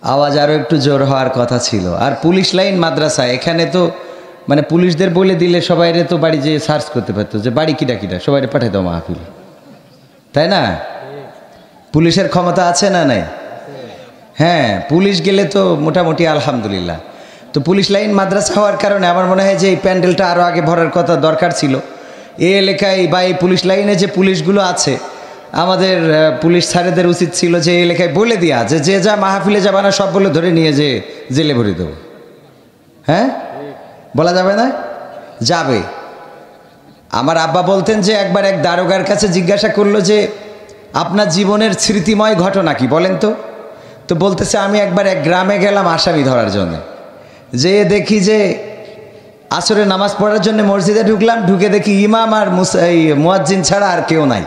আওয়াজ আরও একটু জোর হওয়ার কথা ছিল। আর পুলিশ লাইন মাদ্রাসা, এখানে তো মানে পুলিশদের বলে দিলে সবাইরে তো বাড়ি যেয়ে সার্চ করতে পারতো যে বাড়ি কিটা কিটা, সবাইরে পাঠাই দাও মাহফিল, তাই না? পুলিশের ক্ষমতা আছে না নাই? হ্যাঁ, পুলিশ গেলে তো মোটামুটি আলহামদুলিল্লাহ। তো পুলিশ লাইন মাদ্রাসা হওয়ার কারণে আমার মনে হয় যে এই প্যান্ডেলটা আরও আগে ভরার কথা দরকার ছিল। এই এলাকায় বা এই পুলিশ লাইনে যে পুলিশগুলো আছে, আমাদের পুলিশ স্যারেদের উচিত ছিল যে এই এলাকায় বলে দেওয়া যে যে যা মাহফিলে যাবে না সব বলে ধরে নিয়ে যে জেলে ভরে দেবো। হ্যাঁ, বলা যাবে না? যাবে। আমার আব্বা বলতেন যে একবার এক দারোগার কাছে জিজ্ঞাসা করলো যে আপনার জীবনের স্মৃতিময় ঘটনা কি বলেন তো? তো বলতেছে আমি একবার এক গ্রামে গেলাম আসামি ধরার জন্য, যে দেখি যে আসরে নামাজ পড়ার জন্য মসজিদে ঢুকলাম, ঢুকে দেখি ইমাম আর মুয়াজ্জিন ছাড়া আর কেউ নাই।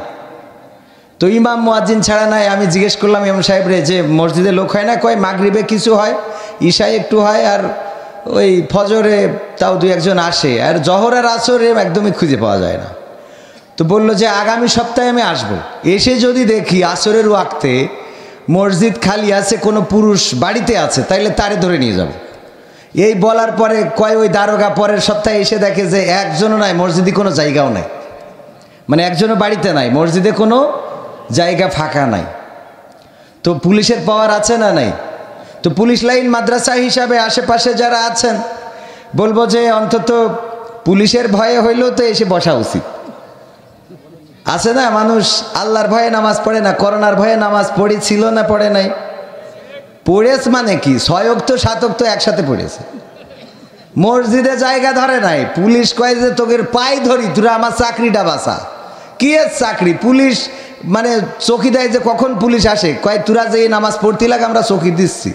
তো ইমাম মুয়াজ্জিন ছাড়া নাই, আমি জিজ্ঞেস করলাম ইমাম সাহেবরে যে মসজিদে লোক হয় না? কয় মাগরিবে কিছু হয়, ঈশায় একটু হয়, আর ওই ফজরে তাও দুই একজন আসে, আর জহর আর আসরে একদমই খুঁজে পাওয়া যায় না। তো বলল যে আগামী সপ্তাহে আমি আসব, এসে যদি দেখি আসরের ওয়াক্তে মসজিদ খালি আছে, কোনো পুরুষ বাড়িতে আছে, তাইলে তারে ধরে নিয়ে যাব। এই বলার পরে কয় ওই দারোগা পরের সপ্তাহে এসে দেখে যে একজনও নাই, মসজিদে কোনো জায়গাও নাই, মানে একজনও বাড়িতে নাই, মসজিদে কোনো জায়গা ফাঁকা নাই। তো পুলিশের পাওয়ার আছে না নাই? তো পুলিশ লাইন মাদ্রাসা হিসাবে আশেপাশে যারা আছেন বলবো যে অন্তত পুলিশের ভয়ে হইলেও তো এসে বসা উচিত। আছে না, মানুষ আল্লাহর ভয়ে নামাজ পড়ে না, করোনার ভয়ে নামাজ পড়েছিল না পড়ে নাই? পড়েছে মানে কি, 6 ওয়াক্ত 7 ওয়াক্ত একসাথে পড়েছে, মসজিদে জায়গা ধরে নাই। পুলিশ কয় যে তোকে পাই ধরি, তোরা আমার চাকরিটা বাঁচা। কি এর চাকরি? পুলিশ মানে চকি দেয় যে কখন পুলিশ আসে, কয় তোরা যে নামাজ পড়তে লাগে আমরা চকি দিচ্ছি,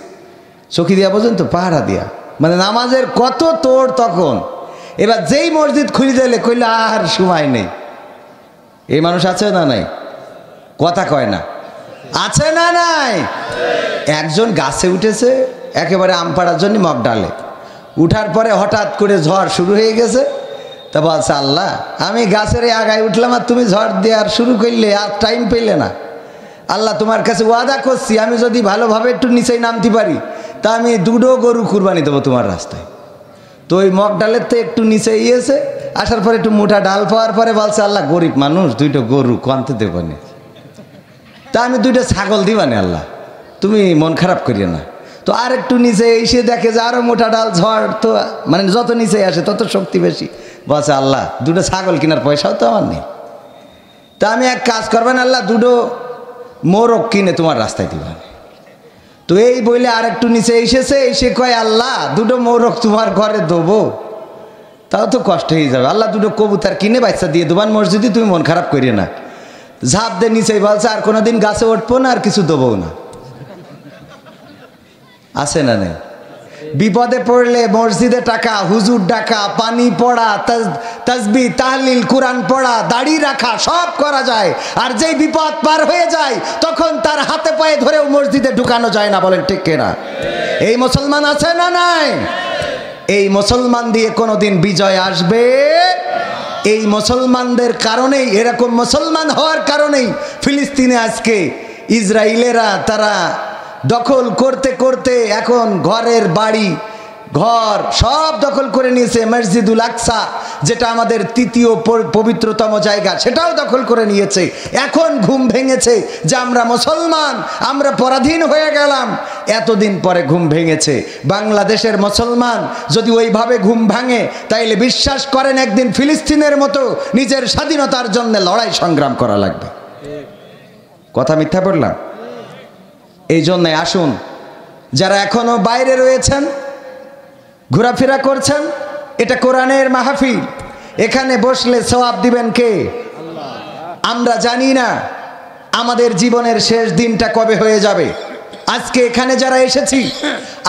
চকি দিয়া বোঝেন তো, পাহারা দিয়া, মানে নামাজের কত তোর তখন। এবার যেই মসজিদ খুলে দিলে কইলে আর সময় নেই। এই মানুষ আছে না নাই? কথা কয় না, আছে না নাই? একজন গাছে উঠেছে একেবারে আম পাড়ার জন্য মগ ডালে, উঠার পরে হঠাৎ করে ঝড় শুরু হয়ে গেছে। তা বলছে আল্লাহ আমি গাছের আগায় উঠলাম আর তুমি ঝড় দেওয়ার শুরু করলে, আর টাইম পেলে না। আল্লাহ তোমার কাছে ওয়াদা করছি আমি যদি ভালোভাবে একটু নিচেই নামতে পারি তা আমি 2টো গরু কুরবানি দেবো তোমার রাস্তায়। তো ওই মগ ডালের তো একটু নিচে ইয়েছে, আসার পরে একটু মোটা ডাল পাওয়ার পরে বলছে আল্লাহ গরিব মানুষ 2টো গরু কনতে দেবনি, তা আমি 2টা ছাগল দিবানি আল্লাহ, তুমি মন খারাপ করিও না। তো আর একটু নিচে এসে দেখে যে আরো মোটা ডাল, ঝড় তো মানে যত নিচে আসে তত শক্তি বেশি। বলছে আল্লাহ 2টো ছাগল কেনার পয়সাও তো আমার নেই, তা আমি এক কাজ করবেন আল্লাহ 2টো মোরগ কিনে তোমার রাস্তায় দিবেন। তো এই বইলে আর একটু নিচে এসেছে, এসে কয় আল্লাহ 2টো মোরগ তোমার ঘরে দেবো, তাও তো কষ্ট হয়ে যাবে। আল্লাহ 2টো কবুতর কিনে বাচ্চা দিয়ে দেবান মসজিদে, তুমি মন খারাপ করিও না। ঝাঁপ দিয়ে নিচেই বলছে আর কোনোদিন গাছে উঠবো না, আর কিছু দেবো না। আছে না নেই? বিপদে পড়লে মসজিদে টাকা, হুজুর ডাকা, পানি পড়া, তাসবিহ তাহলিল কোরআন পড়া, দাড়ি রাখা সব করা যায়। আর যেই বিপদ পার হয়ে যায় তখন তার হাতে পায়ে ধরেও মসজিদে ঢুকানো যায় না, বলেন ঠিক কিনা? এই মুসলমান আছে না নাই? এই মুসলমান দিয়ে কোনোদিন বিজয় আসবে? এই মুসলমানদের কারণেই, এরকম মুসলমান হওয়ার কারণেই ফিলিস্তিনে আজকে ইসরায়েলেরা তারা দখল করতে করতে এখন ঘরের বাড়ি ঘর সব দখল করে নিয়েছে। মসজিদুল আকসা যেটা আমাদের 3য় পবিত্রতম জায়গা, সেটাও দখল করে নিয়েছে। এখন ঘুম ভেঙেছে যে আমরা মুসলমান, আমরা পরাধীন হয়ে গেলাম। এতদিন পরে ঘুম ভেঙেছে। বাংলাদেশের মুসলমান যদি ওইভাবে ঘুম ভাঙে তাইলে বিশ্বাস করেন একদিন ফিলিস্তিনের মতো নিজের স্বাধীনতার জন্য লড়াই সংগ্রাম করা লাগবে। কথা মিথ্যা বললাম? এই জন্যে আসুন, যারা এখনো বাইরে রয়েছেন, ঘোরাফেরা করছেন, এটা কোরআনের মাহফিল, এখানে বসলে সওয়াব দিবেন কে? আমরা জানি না আমাদের জীবনের শেষ দিনটা কবে হয়ে যাবে। আজকে এখানে যারা এসেছি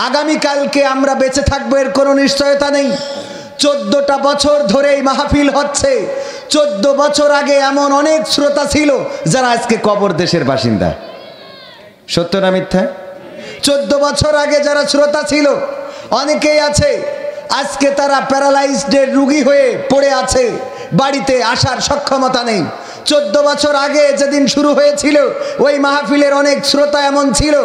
আগামীকালকে আমরা বেঁচে থাকবো এর কোনো নিশ্চয়তা নেই। 14টা বছর ধরে এই মাহফিল হচ্ছে। 14 বছর আগে এমন অনেক শ্রোতা ছিল যারা আজকে কবর দেশের বাসিন্দা। সত্য না মিথ্যা? 14 বছর আগে যারা শ্রোতা ছিল অনেকেই আছে আজকে তারা প্যারালাইজড রোগী হয়ে পড়ে আছে, বাড়িতে আসার সক্ষমতা নেই। 14 বছর আগে যেদিন শুরু হয়েছিল ওই মাহফিলের অনেক শ্রোতা এমন ছিল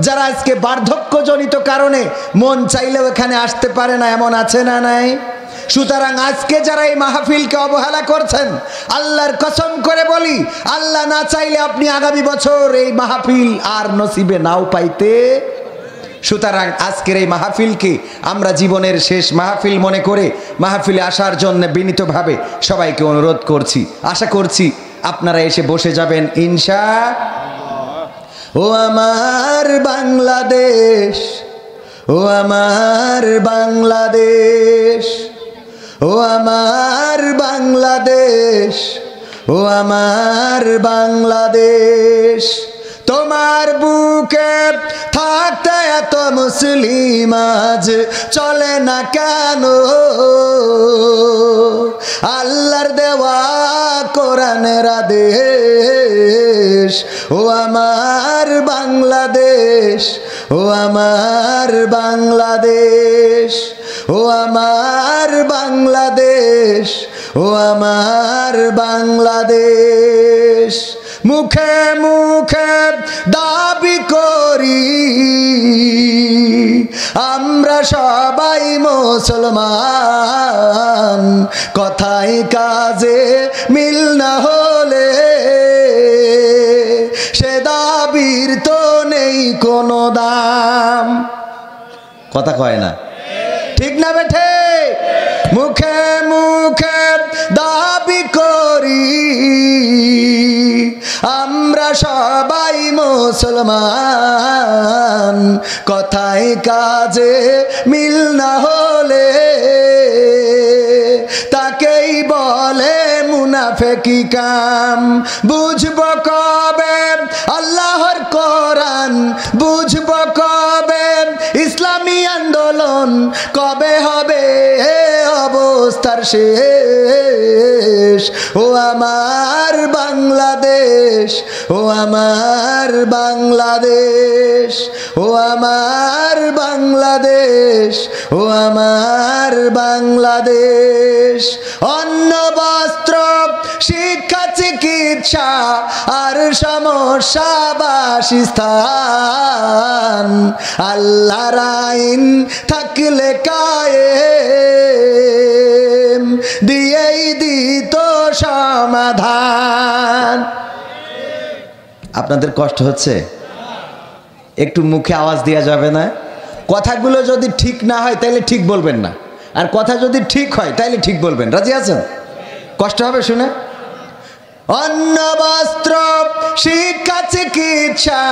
যারা আজকে বার্ধক্যজনিত কারণে মন চাইলেও এখানে আসতে পারে না, এমন আছে না নাই? সুতরাং আজকে যারা এই মাহফিলকে অবহেলা করছেন, আল্লাহর কসম করে বলি, আল্লাহ না চাইলে আপনি আগামী বছর এই মাহফিল আর নসিবে নাও পাইতে। সুতরাং আজকের এই মাহফিলকে আমরা জীবনের শেষ মাহফিল মনে করে মাহফিলে আসার জন্য বিনীতভাবে সবাইকে অনুরোধ করছি। আশা করছি আপনারা এসে বসে যাবেন ইনশাআল্লাহ। ও আমার বাংলাদেশ, ও আমার বাংলাদেশ, ও আমার বাংলাদেশ, ও আমার বাংলাদেশ, তোমার বুকে থাকতে এত মুসলিম আজ চলে না কেন? আল্লাহর দেওয়া কোরআনের আদেশ, ও আমার বাংলাদেশ, ও আমার বাংলাদেশ, ও আমার বাংলাদেশ, ও আমার বাংলাদেশ। মুখে মুখে দাবি করি আমরা সবাই মুসলমান, কথায় কাজে মিল না হলে সে দাবির তো নেই কোনো দাম। কথা কয় না, ঠিক না বেঠে? মুখে মুখে দাবি করি আমরা সবাই মুসলমান, কথায় কাজে মিল না হলে তাকেই বলে মুনাফেকি কাম। বুঝব কবে আল্লাহর কোরআন, বুঝব কবে ইসলামী আন্দোলন, কবে হবে অবস্থার শেষ? ও আমার বাংলাদেশ, ও আমার বাংলাদেশ, ও আমার বাংলাদেশ, ও আমার বাংলাদেশ। অন্ন বস্ত্র শিক্ষা চিকিৎসা আর সমস্যা বাসস্থান আল্লাহর আইন থাকলে কায়েম দিয়েই দিত সমাধান। আপনাদের কষ্ট হচ্ছে? একটু মুখে আওয়াজ দেওয়া যাবে না? কথাগুলো যদি ঠিক না হয় তাহলে ঠিক বলবেন না, আর কথা যদি ঠিক হয় তাহলে ঠিক বলবেন। রাজি আছেন? কষ্ট হবে শুনে? অন্ন বস্ত্র শিক্ষা চিকিৎসা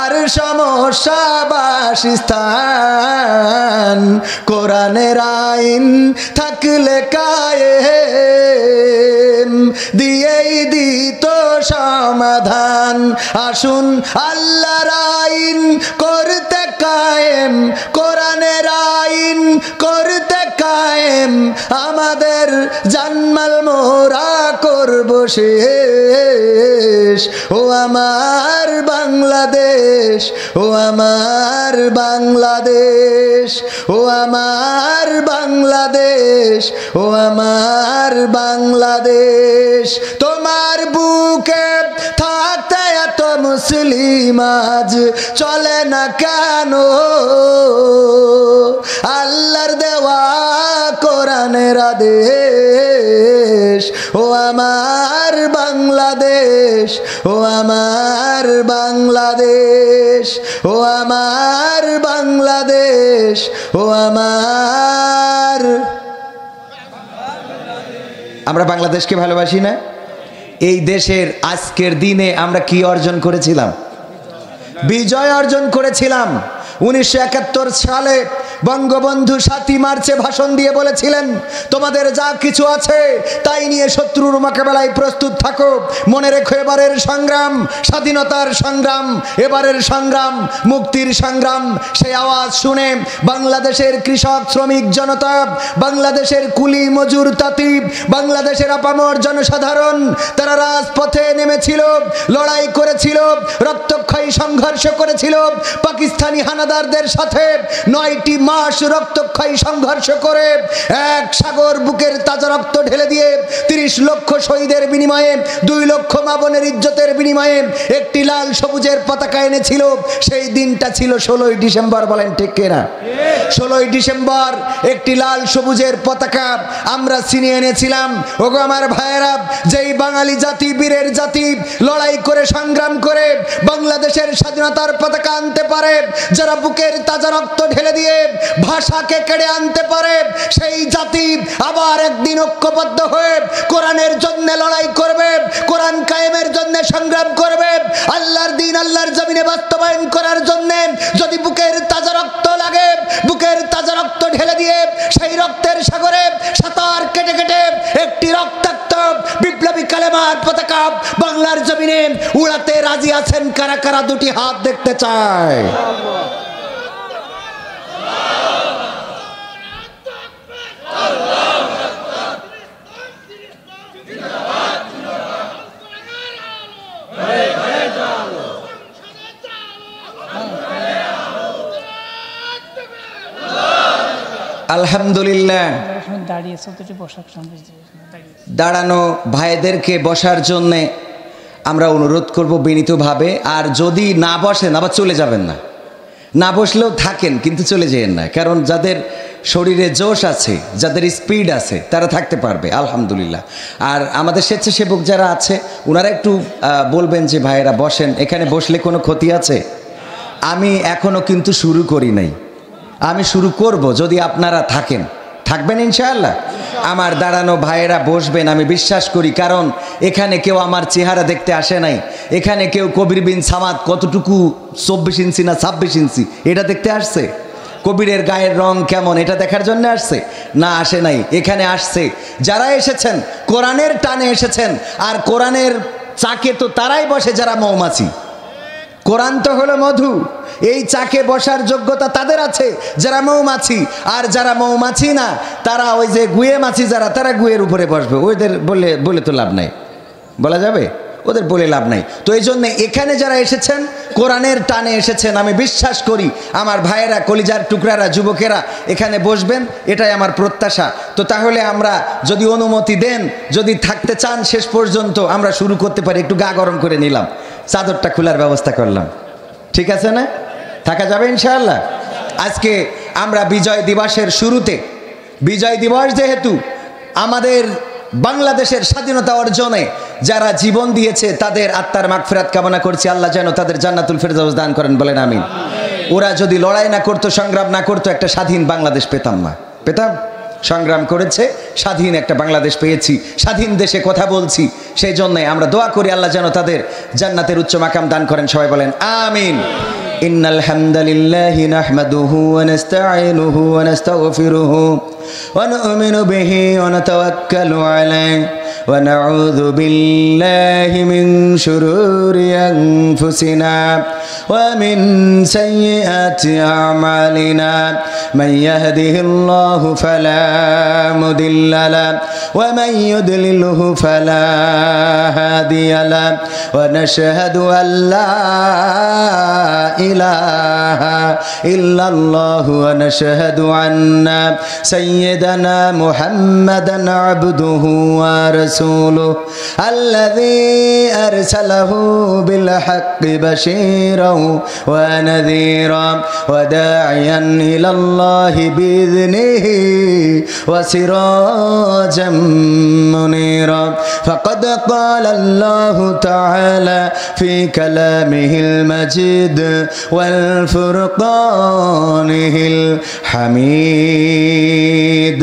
আর সমস্যা বাসস্থান কোরআনের আইন থাকলে কায়েম দিয়েই দিত সমাধান। আসুন আল্লাহর আইন করতে কায়েম, কোরআনের আইন করতে কায়েম, আমাদের জানমাল মোরা করব শেষ। ও আমার বাংলাদেশ, ও আমার বাংলাদেশ, ও আমার বাংলাদেশ, ও আমার বাংলাদেশ। তোমার বুকে থাকতে এত মুসলিম আজ চলে না কেন? আল্লাহর দেওয়া কোরআনের আদেশ, ও আমার বাংলাদেশ, ও আমার বাংলাদেশ, ও আমার বাংলাদেশ, ও আমার। আমরা বাংলাদেশকে ভালোবাসি না? এই দেশের আজকের দিনে আমরা কি অর্জন করেছিলাম? বিজয় অর্জন করেছিলাম। 1971 সালে বঙ্গবন্ধু 7ই মার্চে ভাষণ দিয়ে বলেছিলেন, তোমাদের যা কিছু আছে তাই নিয়ে শত্রুর মোকাবেলায় প্রস্তুত থাকো। মনে রেখো, এবারের সংগ্রাম স্বাধীনতার সংগ্রাম, এবারের সংগ্রাম মুক্তির সংগ্রাম। সেই আওয়াজ শুনে বাংলাদেশের কৃষক শ্রমিক জনতা, বাংলাদেশের কুলি মজুর তাঁতি, বাংলাদেশের আপামর জনসাধারণ তারা রাজপথে নেমেছিল, লড়াই করেছিল, রক্তক্ষয়ী সংঘর্ষ করেছিল। পাকিস্তানি হানাদার পেশাদারদের সাথে 9টি মাস রক্তক্ষয়ী সংঘর্ষ করে এক সাগর বুকের তাজা রক্ত ঢেলে দিয়ে 30 লক্ষ শহীদের বিনিময়ে 2 লক্ষ মা বোনের ইজ্জতের বিনিময়ে একটি লাল সবুজের পতাকা এনেছিল। সেই দিনটা ছিল 16ই ডিসেম্বর। বলেন ঠিক কিনা? 16ই ডিসেম্বর একটি লাল সবুজের পতাকা আমরা ছিনিয়ে এনেছিলাম। ওগো আমার ভাইয়েরা, যেই বাঙালি জাতি, বীরের জাতি, লড়াই করে সংগ্রাম করে বাংলাদেশের স্বাধীনতার পতাকা আনতে পারে, যারা বুকের তাজা রক্ত ঢেলে দিয়ে ভাষাকে কেড়ে আনতে পারে, সেই জাতি আবার একদিন ঐক্যবদ্ধ হয়ে কোরআনের জন্য লড়াই করবে, কোরআন কায়েমের জন্য সংগ্রাম করবে, আল্লাহর দ্বীন আল্লাহর জমিনে বাস্তবায়ন করার জন্য যদি বুকের তাজা রক্ত লাগে, বুকের তাজা রক্ত ঢেলে দিয়ে সেই রক্তের সাগরে সাঁতার কেটে কেটে একটি রক্তাক্ত বিপ্লবী কালেমার পতাকা বাংলার জমিনে উড়াতে রাজি আছেন কারা কারা? দুটি হাত দেখতে চায়। আলহামদুলিল্লাহ। দাঁড়ানো ভাইদেরকে বসার জন্য আমরা অনুরোধ করব বিনীতভাবে। আর যদি না বসেন আবার চলে যাবেন না, না বসলেও থাকেন কিন্তু চলে যেয়েন না, কারণ যাদের শরীরে জোশ আছে, যাদের স্পিড আছে তারা থাকতে পারবে আলহামদুলিল্লাহ। আর আমাদের স্বেচ্ছাসেবক যারা আছে ওনারা একটু বলবেন যে ভাইয়েরা বসেন, এখানে বসলে কোনো ক্ষতি আছে? আমি এখনও কিন্তু শুরু করি নাই, আমি শুরু করব যদি আপনারা থাকেন। থাকবেন ইনশাআল্লাহ? আমার দাঁড়ানো ভাইয়েরা বসবেন আমি বিশ্বাস করি, কারণ এখানে কেউ আমার চেহারা দেখতে আসে নাই, এখানে কেউ কবির বিন সামাদ কতটুকু 24 ইঞ্চি না 26 ইঞ্চি এটা দেখতে আসছে, কবিরের গায়ের রং কেমন এটা দেখার জন্য আসছে না, আসে নাই। এখানে আসছে যারা এসেছেন কোরআনের টানে এসেছেন, আর কোরআনের চাকে তো তারাই বসে যারা মৌমাছি। কোরআন তো হলো মধু, এই চাকে বসার যোগ্যতা তাদের আছে যারা মৌমাছি, আর যারা মৌমাছি না তারা ওই যে গুয়ে মাছি যারা, তারা গুয়ের উপরে বসবে। ওদের বলে তো লাভ নাই, বলা যাবে? ওদের বলে লাভ নাই। তো এই জন্য এখানে যারা এসেছেন কোরআনের টানে এসেছেন, আমি বিশ্বাস করি আমার ভাইয়েরা, কলিজার টুকরারা, যুবকেরা এখানে বসবেন, এটাই আমার প্রত্যাশা। তো তাহলে আমরা যদি অনুমতি দেন, যদি থাকতে চান শেষ পর্যন্ত, আমরা শুরু করতে পারি। একটু গা গরম করে নিলাম, চাদরটা খোলার ব্যবস্থা করলাম, ঠিক আছে না? থাকা যাবে ইনশাআল্লাহ। আজকে আমরা বিজয় দিবসের শুরুতে, বিজয় দিবস যেহেতু আমাদের বাংলাদেশের স্বাধীনতা অর্জনে যারা জীবন দিয়েছে তাদের আত্মার মাগফিরাত কামনা করছি, আল্লাহ যেন তাদের জান্নাতুল ফেরদাউস দান করেন, বলেন আমিন। ওরা যদি লড়াই না করতো, সংগ্রাম না করতো, একটা স্বাধীন বাংলাদেশ পেতাম না। পেতাম? সংগ্রাম করেছে, স্বাধীন একটা বাংলাদেশ পেয়েছি, স্বাধীন দেশে কথা বলছি। সেই জন্যই আমরা দোয়া করি আল্লাহ যেন তাদের জান্নাতের উচ্চ মাকাম দান করেন, সবাই বলেন আমিন। ইন্নাল হামদালিল্লাহি নাহমাদুহু ওয়া নাস্তাঈনুহু ওয়া নাস্তাগফিরুহু ওয়া নু'মিনু বিহি ওয়া নাতাওয়াক্কালু আলাইহি ওয়া নাউযু বিল্লাহি মিন শুরুরি আনফুসিনা ওয়া মিন সাইয়্যাতি আ'মালিনা মান ইয়াহদিহিল্লাহু ফালা মুদিল্লা লাহু ওয়া মান ইউদ্লিলহু ফালা হাদিয়া লাহু ওয়া নাশহাদু আল্লা ইলাহা ইল্লাল্লাহু ওয়া নাশহাদু আন্না সাইয়্যিদানা মুহাম্মাদান আবদুহু ওয়া রাসূলুহু আল্লাযী আরসালাহু বিল হাক্কি বাশীরাও ওয়া নাযীরা ওয়া দা'iয়ান ইলাল্লাহি বিইذনিহি ওয়া সিরাজাম মুনীরা ফাকাদ ক্বালা আল্লাহু তাআলা ফি কালামিহিল মাজিদ ওয়াল ফুরকানিহিল হামিদ।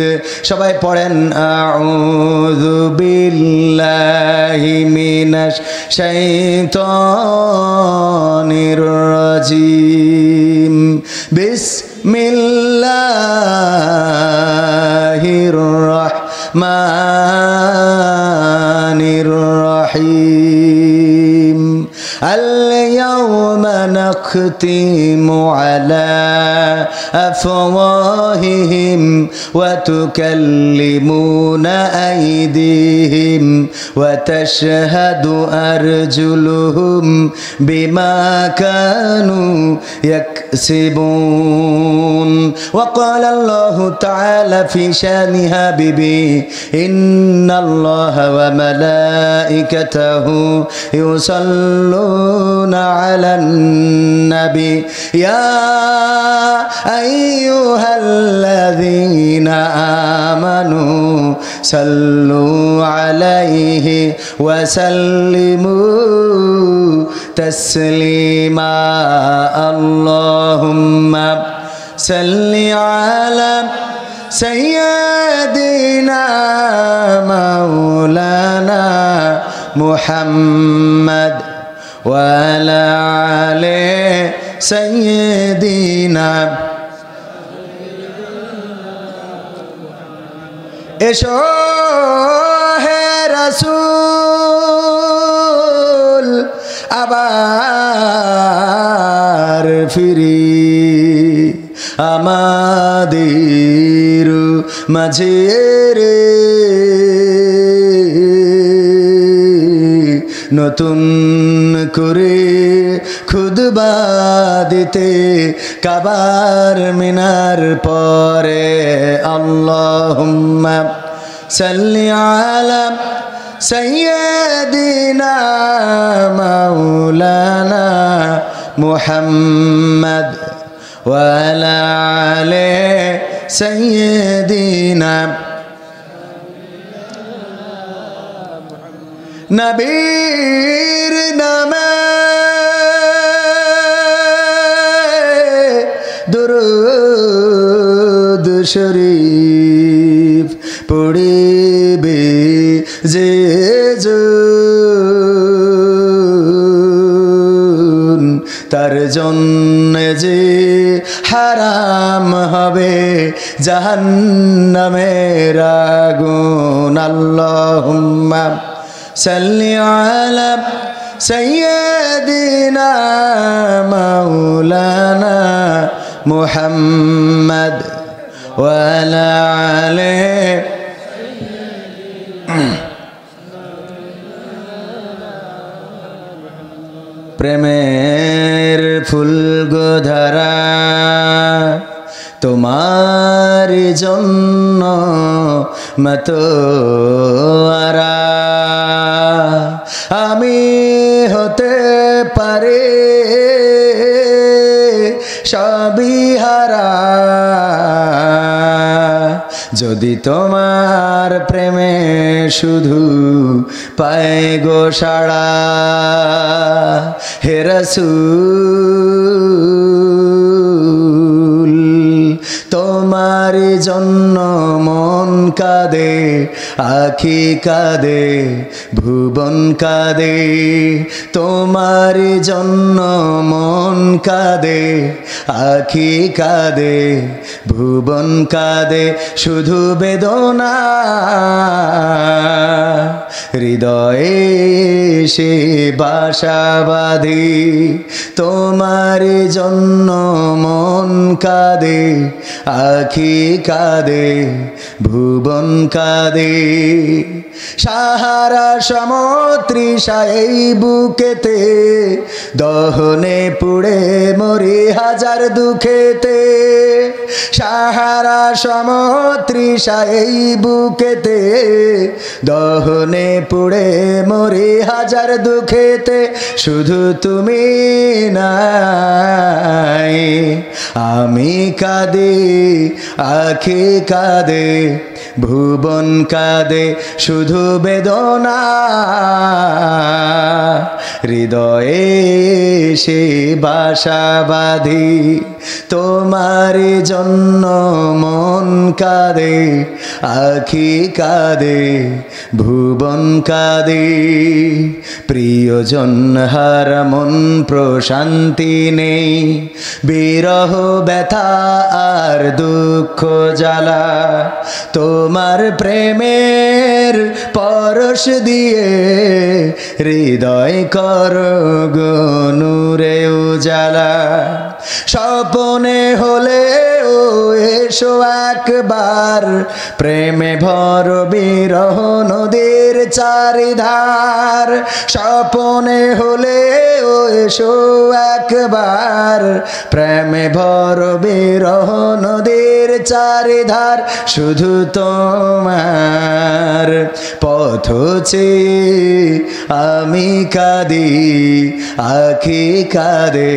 সবাই পড়েন আউযু বিল্লাহি মিনাশ শাইতানির রাজিম বিসমিল্লাহির রাহমানির রাহিম। اليوم تختم على أفواههم وتكلمنا أيديهم وتشهد أرجلهم بما كانوا يكسبون. وقال الله تعالى في شان حبيبي إن الله وملائكته يصلون على النبي يا أيها الذين آمنوا صلوا عليه وسلموا تسليما. اللهم صل على سيدنا مولانا محمد وعلى آل سيدنا এসো হে রাসূল আবার ফিরি আমাদের মাঝে রে নতুন করে খুদবা দিতে কাবার মিনার পরে আল্লাহুম্মা সাল্লি আলা সাইয়্যিদিনা মাওলানা মুহাম্মদ ওয়া আলা আলি সাইয়্যিদিনা নবীর নামে দুরূদ শরীফ পড়িবে যে জন তার জন্য যে হারাম হবে জাহান্নামের আগুন। আল্লাহুম্মা সাল্লি আলা সাইয়্যিদিনা মাওলানা মুহাম্মদ ওয়া আলা আলি প্রেমের ফুল গোধরা তোমার জন্য মতোয়ারা আমি হতে পারে সবই হারা যদি তোমার প্রেমে শুধু পায় গো সাড়া হে রাসূল তোমার জন্য মন কাঁদে আখি কাঁদে ভুবন কাঁদে তোমার জন্য মন কাঁদে আখি কাঁদে ভুবন কাঁদে শুধু বেদনা হৃদয়ে সে বাসা বাঁধে তোমার জন্য মন কাঁদে আখি কাঁদে ভুবন কাঁদে সাহারা সমুদ্রিশা এই বুকেতে দহনে পুড়ে মরি হাজার দুঃখেতে সাহারা সমুদ্রিশা এই বুকেতে দহনে পুড়ে মরি হাজার দুঃখেতে শুধু তুমি নাই আমি কাঁদি আখি কাঁদে ভুবন কাঁদে শুধু বেদনা হৃদয়ে সে বাসা বাঁধি তোমার জন্য মন কাঁদে আখি কাঁদে ভুবন কাঁদে, প্রিয়জন হারা মন প্রশান্তি নেই, বিরহ ব্যথা আর দুঃখ জ্বালা, তোমার প্রেমের পরশ দিয়ে হৃদয় কর নূরে উজালা। স্বপনে হলে ও এসো একবার, প্রেমে ভর বিরহ নদীর চারিধার। স্বপনে হলে ও এসো একবার, প্রেমে ভর বিরহ নদীর চারিধার। শুধু তোমার পথ চেয়ে আমি কাঁদি, আখি কাঁদে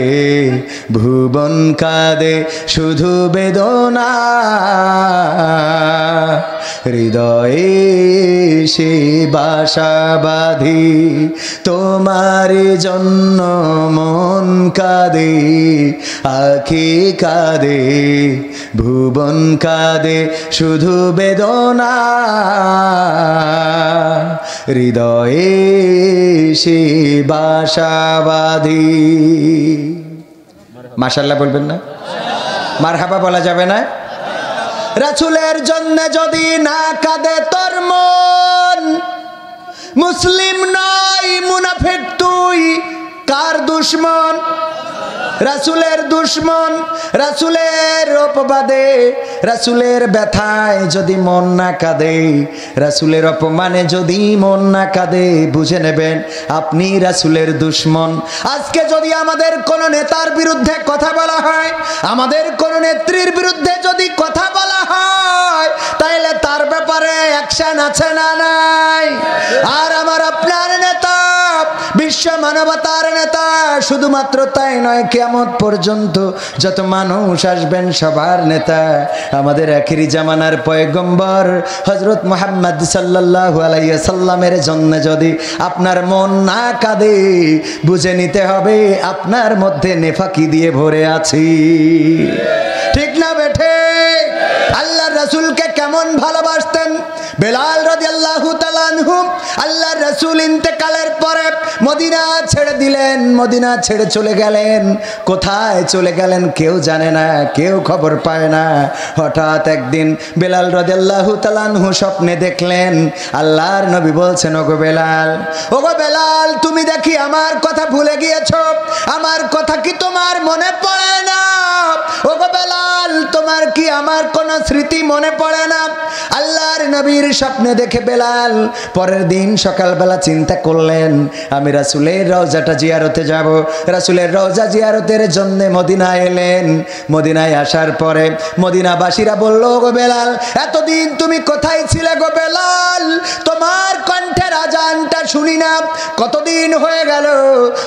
ভুবন কাঁদে, শুধু বেদনা হৃদয়ে সে বাসা বাঁধি, তোমার জন্য মন কাঁদে, আখি কাঁদে ভুবন কাঁদে, শুধু বেদনা হৃদয়ে সে বাসা বাঁধি। মাশাআল্লাহ বলবেন না? মারহাবা বলা যাবে না? রাসূলের জন্য যদি না কাঁদে তোর মন, মুসলিম নয় মুনাফিক তুই, কার দুশমন? রাসূলের দুশমন। রাসূলের অপবাদে, রাসূলের ব্যথায় যদি মন না কাঁদে, রাসূলের অপমানে যদি মন না কাঁদে, বুঝে নেবেন আপনি রাসূলের দুশমন। আজকে যদি আমাদের কোন নেতার বিরুদ্ধে কথা বলা হয়, আমাদের কোন নেত্রীর বিরুদ্ধে যদি কথা বলা হয়, তাইলে তার ব্যাপারে অ্যাকশন আছে না নাই? আর আমার আপনার নেতা বিশ্ব মানবতার নেতা, শুধুমাত্র তাই নয়, কিয়ামত পর্যন্ত যত মানুষ আসবেন সবার নেতা আমাদের আখিরি জামানার পয়গম্বর হযরত মুহাম্মদ সাল্লাল্লাহু আলাইহি সাল্লামের জন্য যদি আপনার মন না কাঁদে, বুঝে নিতে হবে আপনার মধ্যে নেফাকি দিয়ে ভরে আছি। ঠিক না বেঠে? আল্লাহর রাসূলকে কেমন ভালোবাসতেন বেলাল রাদিয়াল্লাহু তাআলা আনহু। আল্লাহর রাসূল ইন্তেকালের পরে মদিনা ছেড়ে দিলেন, মদিনা ছেড়ে চলে গেলেন। কোথায় চলে গেলেন কেউ জানে না, কেউ খবর পায় না। হঠাৎ একদিন বেলাল রাদিয়াল্লাহু তাআলা আনহু স্বপ্নে দেখলেন আল্লাহর নবী বলছেন, ওগো বেলাল, ওগো বেলাল, তুমি দেখি আমার কথা ভুলে গিয়েছো, আমার কথা কি তোমার মনে পড়ে না? ওগো বেলাল, তোমার কি আমার কোন স্মৃতি মনে পড়ে না? আল্লাহর নবীর স্বপ্নে দেখে বেলাল পরের দিন সকালবেলা চিন্তা করলেন, আমি রাসূলের রওজাটা জিয়ারতে যাব। রাসূলের রওজা জিয়ারতের জন্য মদিনায় এলেন। মদিনায় আসার পরে মদিনাবাসীরা বলল, গো বেলাল, এতদিন তুমি কোথায় ছিলে গো বেলাল? তোমার কণ্ঠের আজানটা শুনি না, কতদিন হয়ে গেল?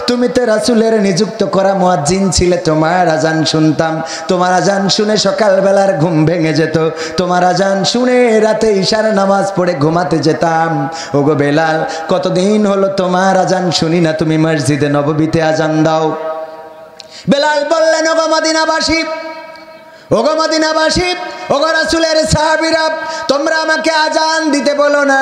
তুমি তো রাসূলের নিযুক্ত করা মুয়াজ্জিন ছিলে, তোমার আজান শুনতাম, তোমার আজান শুনে সকালবেলার ঘুম ভেঙে যেত, তোমার আজান শুনে রাতে ইশার নামাজ পড়ে ঘুমাতে যেতাম। ওগো বেলাল, কতদিন হলো তোমার আজান শুনি না, তুমি মসজিদে নববীতে আজান দাও। বেলাল বললেন, ওগো মদিনাবাসী, ওগো মদিনাবাসী, ওগো রাসূলের সাহাবীরা, তোমরা আমাকে আজান দিতে বলো না।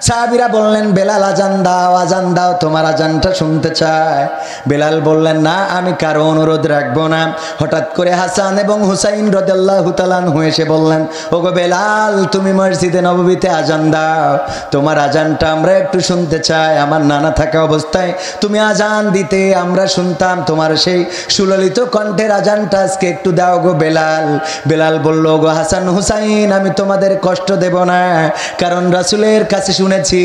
সাহাবীরা বললেন, বেলাল আজান দাও, আজান দাও, তোমার আজানটা শুনতে চায়। বেলাল বললেন, না, আমি কারো অনুরোধ রাখবো না। হঠাৎ করে হাসান এবং হুসাইন রাদিয়াল্লাহু তাআলা আনহু এসে বললেন, ওগো বেলাল, তুমি মসজিদে নববীতে আজান দাও, তোমার আজানটা আমরা একটু শুনতে চাই। আমার নানা থাকা অবস্থায় তুমি আজান দিতে, আমরা শুনতাম, তোমার সেই সুললিত কণ্ঠের আজানটা আজকে একটু দাও গো বেলাল। বেলাল বলল, গো হাসান হুসাইন, আমি তোমাদের কষ্ট দেব না, কারণ রাসূলের কাছে শুনেছি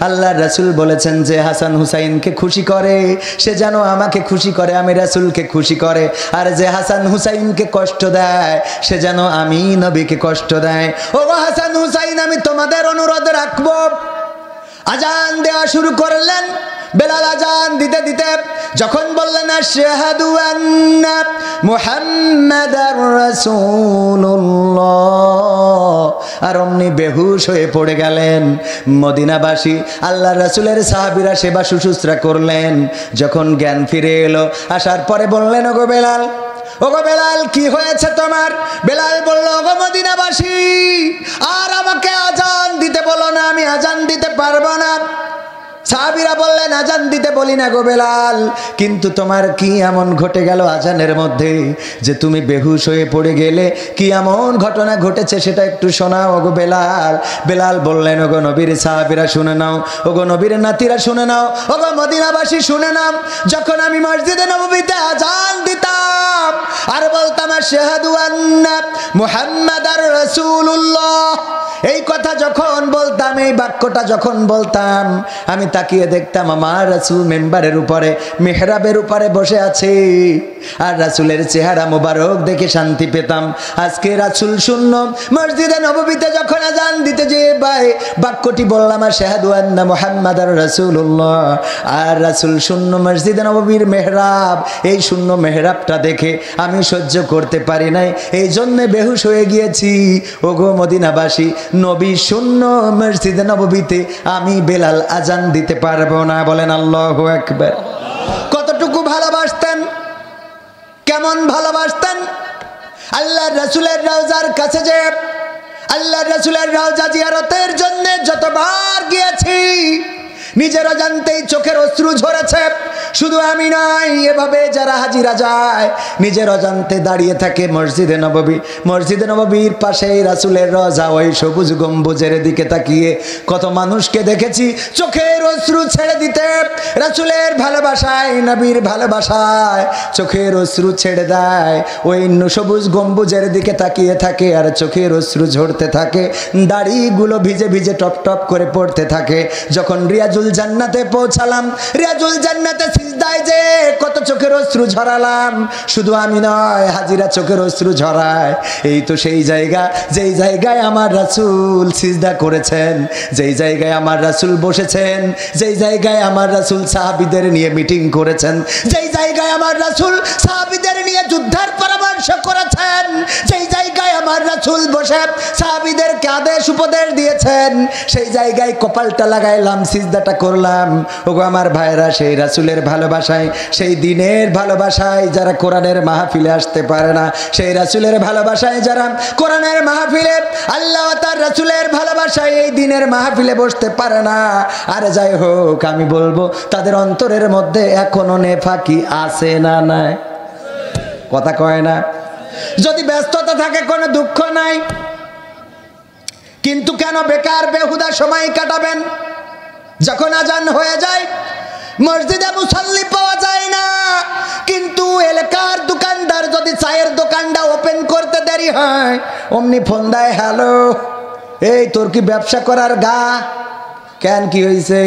আল্লাহর রাসূল বলেছেন যে হাসান হুসাইনকে খুশি করে সে যেন আমাকে খুশি করে, আমি রাসূলকে খুশি করে, আর যে হাসান হুসাইনকে কষ্ট দেয় সে যেন আমি নবীকে কষ্ট দেয়। ও হাসান হুসাইন, আমি তোমাদের অনুরোধ রাখবো। আজান দেওয়া শুরু করলেন। বেলাল আজান দিতে দিতে যখন বললেন, আশহাদু আন্না মুহাম্মাদার রাসূলুল্লাহ, আর অমনি বেহুশ হয়ে পড়ে গেলেন। মদিনাবাসী, আল্লাহর রাসূলের সাহাবীরা সেবা শুশ্রূষা করলেন। যখন জ্ঞান ফিরে এলো, আসার পরে বললেন, ওগো বেলাল, ওগো বেলাল কি হয়েছে তোমার? বেলাল বলল, ওগো মদিনাবাসী, আর আমাকে আজান দিতে বলো না, আমি আজান দিতে পারবো না। সাহাবীরা বললেন, আজান দিতে বলি না গো বেলাল, কিন্তু তোমার কি এমন ঘটে গেল আজানের মধ্যে যে তুমি বেহুশ হয়ে পড়ে গেলে? কি এমন ঘটনা ঘটেছে সেটা একটু শোনাও ওগো বেলাল। বেলাল বললেন, ওগো নবীর সাহাবীরা শুনে নাও, ওগো নবীর নাতিরা শুনে নাও, ওগো মদিনাবাসী শুনে নাও। যখন আমি মসজিদে নববীতে আজান দিতাম আর বলতাম আশহাদু আন্না মুহাম্মাদার রাসূলুল্লাহ, এই কথা যখন বলতাম, এই বাক্যটা যখন বলতাম, আমি তাকিয়ে দেখতাম আমার রাসূল মেম্বারের উপরে, মেহরাবের উপরে বসে আছে, আর রাসূলের চেহারা মোবারক দেখে শান্তি পেতাম। আজকে রাসূল শূন্য মসজিদে নববীতে যখন আজান দিতে যেয়ে বাক্যটি বললাম আশহাদু আন্না মুহাম্মাদার রাসূলুল্লাহ, আর রাসূল শূন্য মসজিদে নববীর মেহরাব, এই শূন্য মেহরাবটা দেখে আমি সহ্য করতে পারি নাই, এই জন্যে বেহুশ হয়ে গিয়েছি। ওগো মদিনাবাসী, নবী শূন্য মসজিদে নববীতে আমি বেলাল আজান দিতে পারবো না। বলেন আল্লাহু আকবার। কতটুকু ভালোবাসতেন, কেমন ভালোবাসতেন! আল্লাহর রাসূলের রওজার কাছে যে আল্লাহর রাসূলের রওজা জিয়ারতের জন্য যতবার গিয়েছি, নিজের অজান্তেই চোখের অশ্রু ঝরেছে। শুধু আমি নয়, এভাবে যারা হাজিরা যায় নিজের অজান্তে দাঁড়িয়ে থাকে মসজিদে নববী, মসজিদে নববীর পাশেই রাসূলের রওজা, ওই সবুজ গম্বুজের দিকে তাকিয়ে কত মানুষকে দেখেছি চোখের অশ্রু ছেড়ে দিতে। রাসূলের ভালোবাসায়, নবীর ভালোবাসায় চোখের অশ্রু ছেড়ে দেয়, ওই সবুজ গম্বুজের দিকে তাকিয়ে থাকে আর চোখের অশ্রু ঝরতে থাকে, দাড়িগুলো ভিজে ভিজে টপ টপ করে পড়তে থাকে। যখন রিয়াজুল জান্নাতে পৌঁছালাম, রিয়াজুল জান্নাতে সিজদায় যে কত চোখের অশ্রু ঝরালাম। শুধু আমি নয়, হাজিরা চোখের অশ্রু ঝরায়। এই তো সেই জায়গা, যেই জায়গায় আমার রাসূল সিজদা করেছেন, যেই জায়গায় আমার রাসূল বসেছেন, যেই জায়গায় আমার রাসূল সাহাবীদের নিয়ে মিটিং করেছেন, যেই জায়গায় আমার রাসূল সাহাবীদের নিয়ে যুদ্ধের পরামর্শ করেছেন, যেই জায়গায় আমার রাসূল বসে সাহাবীদেরকে আদেশ উপদেশ দিয়েছেন, সেই জায়গায় কপালটা লাগাইলাম, সিজদাটা করলাম। ওগো আমার ভাইরা, সেই রাসূলের ভালোবাসায়, সেই দিনের ভালোবাসায় যারা কোরআনের মাহফিলে আসতে পারে না, সেই রাসূলের ভালোবাসায় যারা কোরআনের মাহফিলে, আল্লাহ তার রাসূলের ভালোবাসায় এই দিনের মাহফিলে বসতে পারে না, আর যাই হোক আমি বলবো তাদের অন্তরের মধ্যে এখনো নেফাকি আছে না নাই? কথা কয় না? যদি ব্যস্ততা থাকে কোনো দুঃখ নাই, কিন্তু কেন বেকার বেহুদা সময় কাটাবেন? যখন আজান হয়ে যায় মসজিদে মুসল্লি পাওয়া যায় না, কিন্তু এলাকার দোকানদার যদি চায়ের দোকানটা ওপেন করতে দেরি হয়, অমনি ফোন দেয়, হ্যালো, এই তোর কি ব্যবসা করার গা? কেন, কি হয়েছে?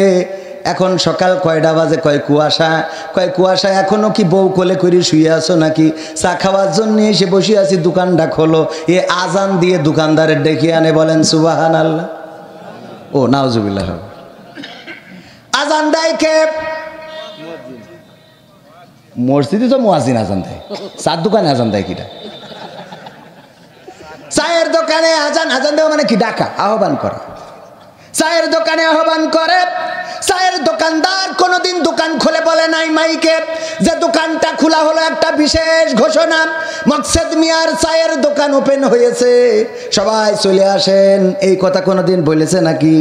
এখন সকাল কয়টা বাজে? কয় কুয়াশা। কয় কুয়াশা এখনো কি বউ কোলে করে শুয়ে আছো নাকি? চা খাওয়ার জন্য এসে বসে আছি, দোকানটা খোলো। এ আজান দিয়ে দোকানদারের ডেকে আনে, বলেন সুবহানাল্লাহ। ও নাউজুবিল্লাহ। আজান দেয় কে? মসজিদে তো মুয়াজ্জিন আজান দেয়, চার দোকানে আজান দেয় কিটা? চায়ের দোকানে আজান, আজান দেওয়া মানে কি? ডাকা, আহ্বান করা। চায়ের দোকানে আহ্বান করে। চায়ের দোকানদার কোনোদিন দোকান খুলে বলে নাই মাইকে যে দোকানটা খোলা হলো একটা বিশেষ ঘোষণা, মকসেদ মিয়ার চায়ের দোকান ওপেন হয়েছে, সবাই চলে আসেন, এই কথা কোনোদিন বলেছে নাকি?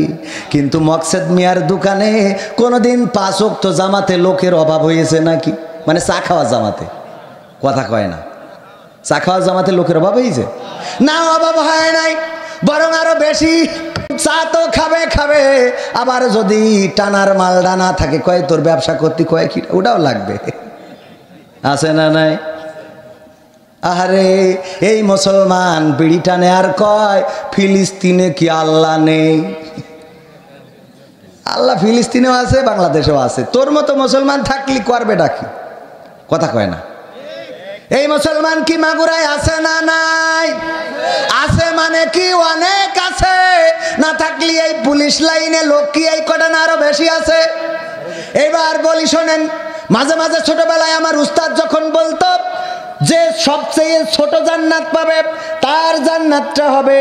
কিন্তু মকসেদ মিয়ার দোকানে কোনোদিন 5 ওয়াক্ত জামাতে লোকের অভাব হয়েছে নাকি? মানে চা খাওয়া জামাতে, কথা কয় না, চা খাওয়া জামাতে লোকের অভাব হয়েছে না? অভাব হয় নাই, বরং আরো বেশি। চা তো খাবে খাবে, আবার যদি টানার মালডা না থাকে, কয় তোর ব্যবসা করতে, কয় কি ওটাও লাগবে, আছে না নাই? আরে এই মুসলমান বিড়ি টানে আর কয় ফিলিস্তিনে কি আল্লাহ নেই? আল্লাহ ফিলিস্তিনেও আছে, বাংলাদেশেও আছে। তোর মতো মুসলমান থাকলি করবে ডাকি, কথা কয় না। এই মুসলমান কি মাগুরায় আছে না নাই? আছে মানে কি? অনেক আছে। না থাকলে এই পুলিশ লাইনে লোক কি এই কটা না আরো বেশি আছে? এবার বলি শোনেন, মাঝে মাঝে ছোটবেলায় আমার উস্তাদ যখন বলতো যে সবচেয়ে ছোট জান্নাত পাবে, তার জান্নাতটা হবে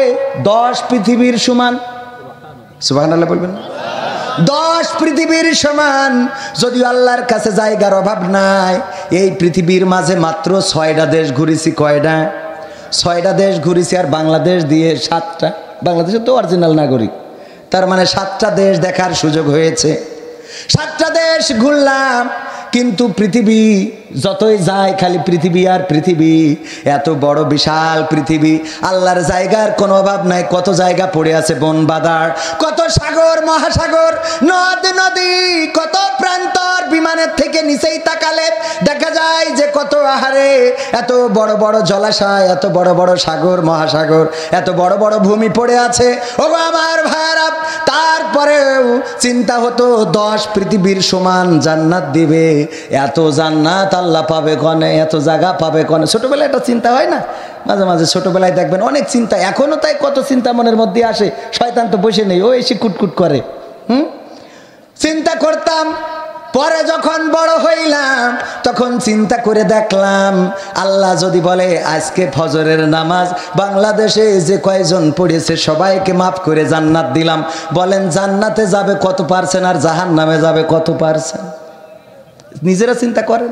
10 পৃথিবীর সমান। সুবহানাল্লাহ বলবেন? 10 পৃথিবীর সমান। যদিও আল্লাহর কাছে জায়গার অভাব নাই, এই পৃথিবীর মাঝে মাত্র 6টা দেশ ঘুরেছি। কয়টা? 6টা দেশ ঘুরেছি, আর বাংলাদেশ দিয়ে 7টা। বাংলাদেশে তো অরিজিনাল নাগরিক, তার মানে 7টা দেশ দেখার সুযোগ হয়েছে। 7টা দেশ ঘুরলাম, কিন্তু পৃথিবী যতই যায় খালি পৃথিবী আর পৃথিবী। এত বড় বিশাল পৃথিবী, আল্লাহর জায়গার কোনো অভাব নাই। কত জায়গা পড়ে আছে বন বাদার, কত সাগর মহাসাগর, নদ নদী, কত প্রান্তর। বিমানের থেকে নিচেই তাকালে দেখা যায় যে কত আহারে এত বড় বড় জলাশয়, এত বড় বড় সাগর মহাসাগর, এত বড় বড় ভূমি পড়ে আছে। ও আমার ভাইরা, তারপরেও চিন্তা হতো 10 পৃথিবীর সমান জান্নাত দিবে। এত জান্নাত আল্লাহ পাবে কনে, এত জায়গা পাবে কনে? ছোটবেলায় একটা চিন্তা হয় না? মাঝে মাঝে ছোটবেলায় দেখবেন অনেক চিন্তা, এখনো তাই কত চিন্তা মনের মধ্যে আসে। শয়তান তো বসে নেই, ও এসে কুটকুট করে। চিন্তা করতাম। পরে যখন বড় হইলাম তখন চিন্তা করে দেখলাম, আল্লাহ যদি বলে আজকে ফজরের নামাজ বাংলাদেশে যে কয়জন পড়েছে সবাইকে মাফ করে জান্নাত দিলাম, বলেন জান্নাতে যাবে কত পার্সেন্ট আর জাহান্নামে যাবে কত পার্সেন্ট? নিজেরা চিন্তা করেন,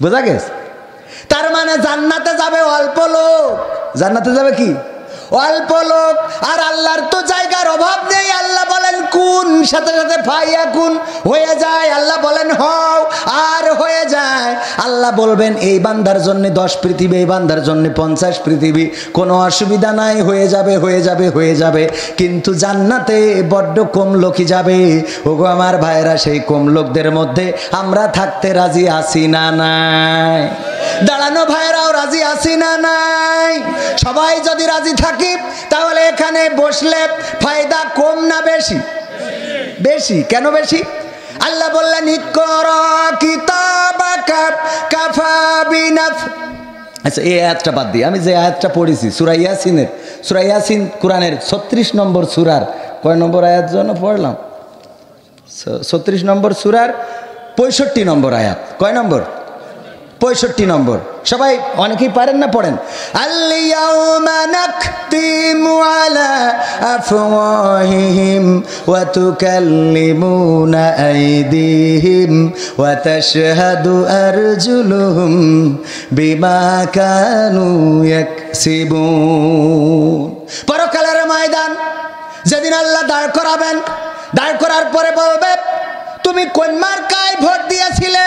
বোঝা গেছে? তার মানে জান্নাতে যাবে অল্প লোক। জান্নাতে যাবে কি? অল্প লোক। আর আল্লাহর তো জায়গার অভাব নেই। আল্লাহ বলেন কুন, সাথে সাথে ফাইয়া কুন হয়ে যায়। আল্লাহ বলেন হও, আর হয়ে যায়। আল্লাহ বলবেন এই বান্দার জন্য 10 পৃথিবী, এই বান্দার জন্য 50 পৃথিবী, কোনো অসুবিধা নাই, হয়ে যাবে হয়ে যাবে হয়ে যাবে। কিন্তু জান্নাতে বড্ড কম লোকই যাবে। ওগো আমার ভাইরা, সেই কম লোকদের মধ্যে আমরা থাকতে রাজি আছি না নাই? দাঁড়ানো ভাইরাও রাজি আছি না নাই? সবাই যদি রাজি থাকি তাহলে এখানে বসলে ফায়দা কম না বেশি? বেশি। কেন বেশি? আল্লাহ বললেন ইকরা কিতাবাকা কাফা বিনাফ। আচ্ছা, এই আয়াতটা বাদ দিই, আমি যে আয়াতটা পড়েছি সূরা ইয়াসিনের, সূরা ইয়াসিন কোরআনের 36 নম্বর সূরার কয় নম্বর আয়াত জন্য পড়লাম? 36 নম্বর সূরার 65 নম্বর আয়াত। কয় নম্বর? 65 নম্বর। সবাই অনেকেই পারেন না, পড়েন। আল-ইয়াওমা নাখতিমু আলা আফওয়াহিহিম ওয়া তুকাল্লিমুনা আইদিহিম ওয়া তাশহাদু আরজুলুহুম বিমা কানু ইয়াকসিবুন। পরকালের ময়দান যেদিন আল্লাহ দাঁড় করাবেন, দাঁড় করার পরে বলবে তুমি কোন মার্কায় ভোট দিয়েছিলে?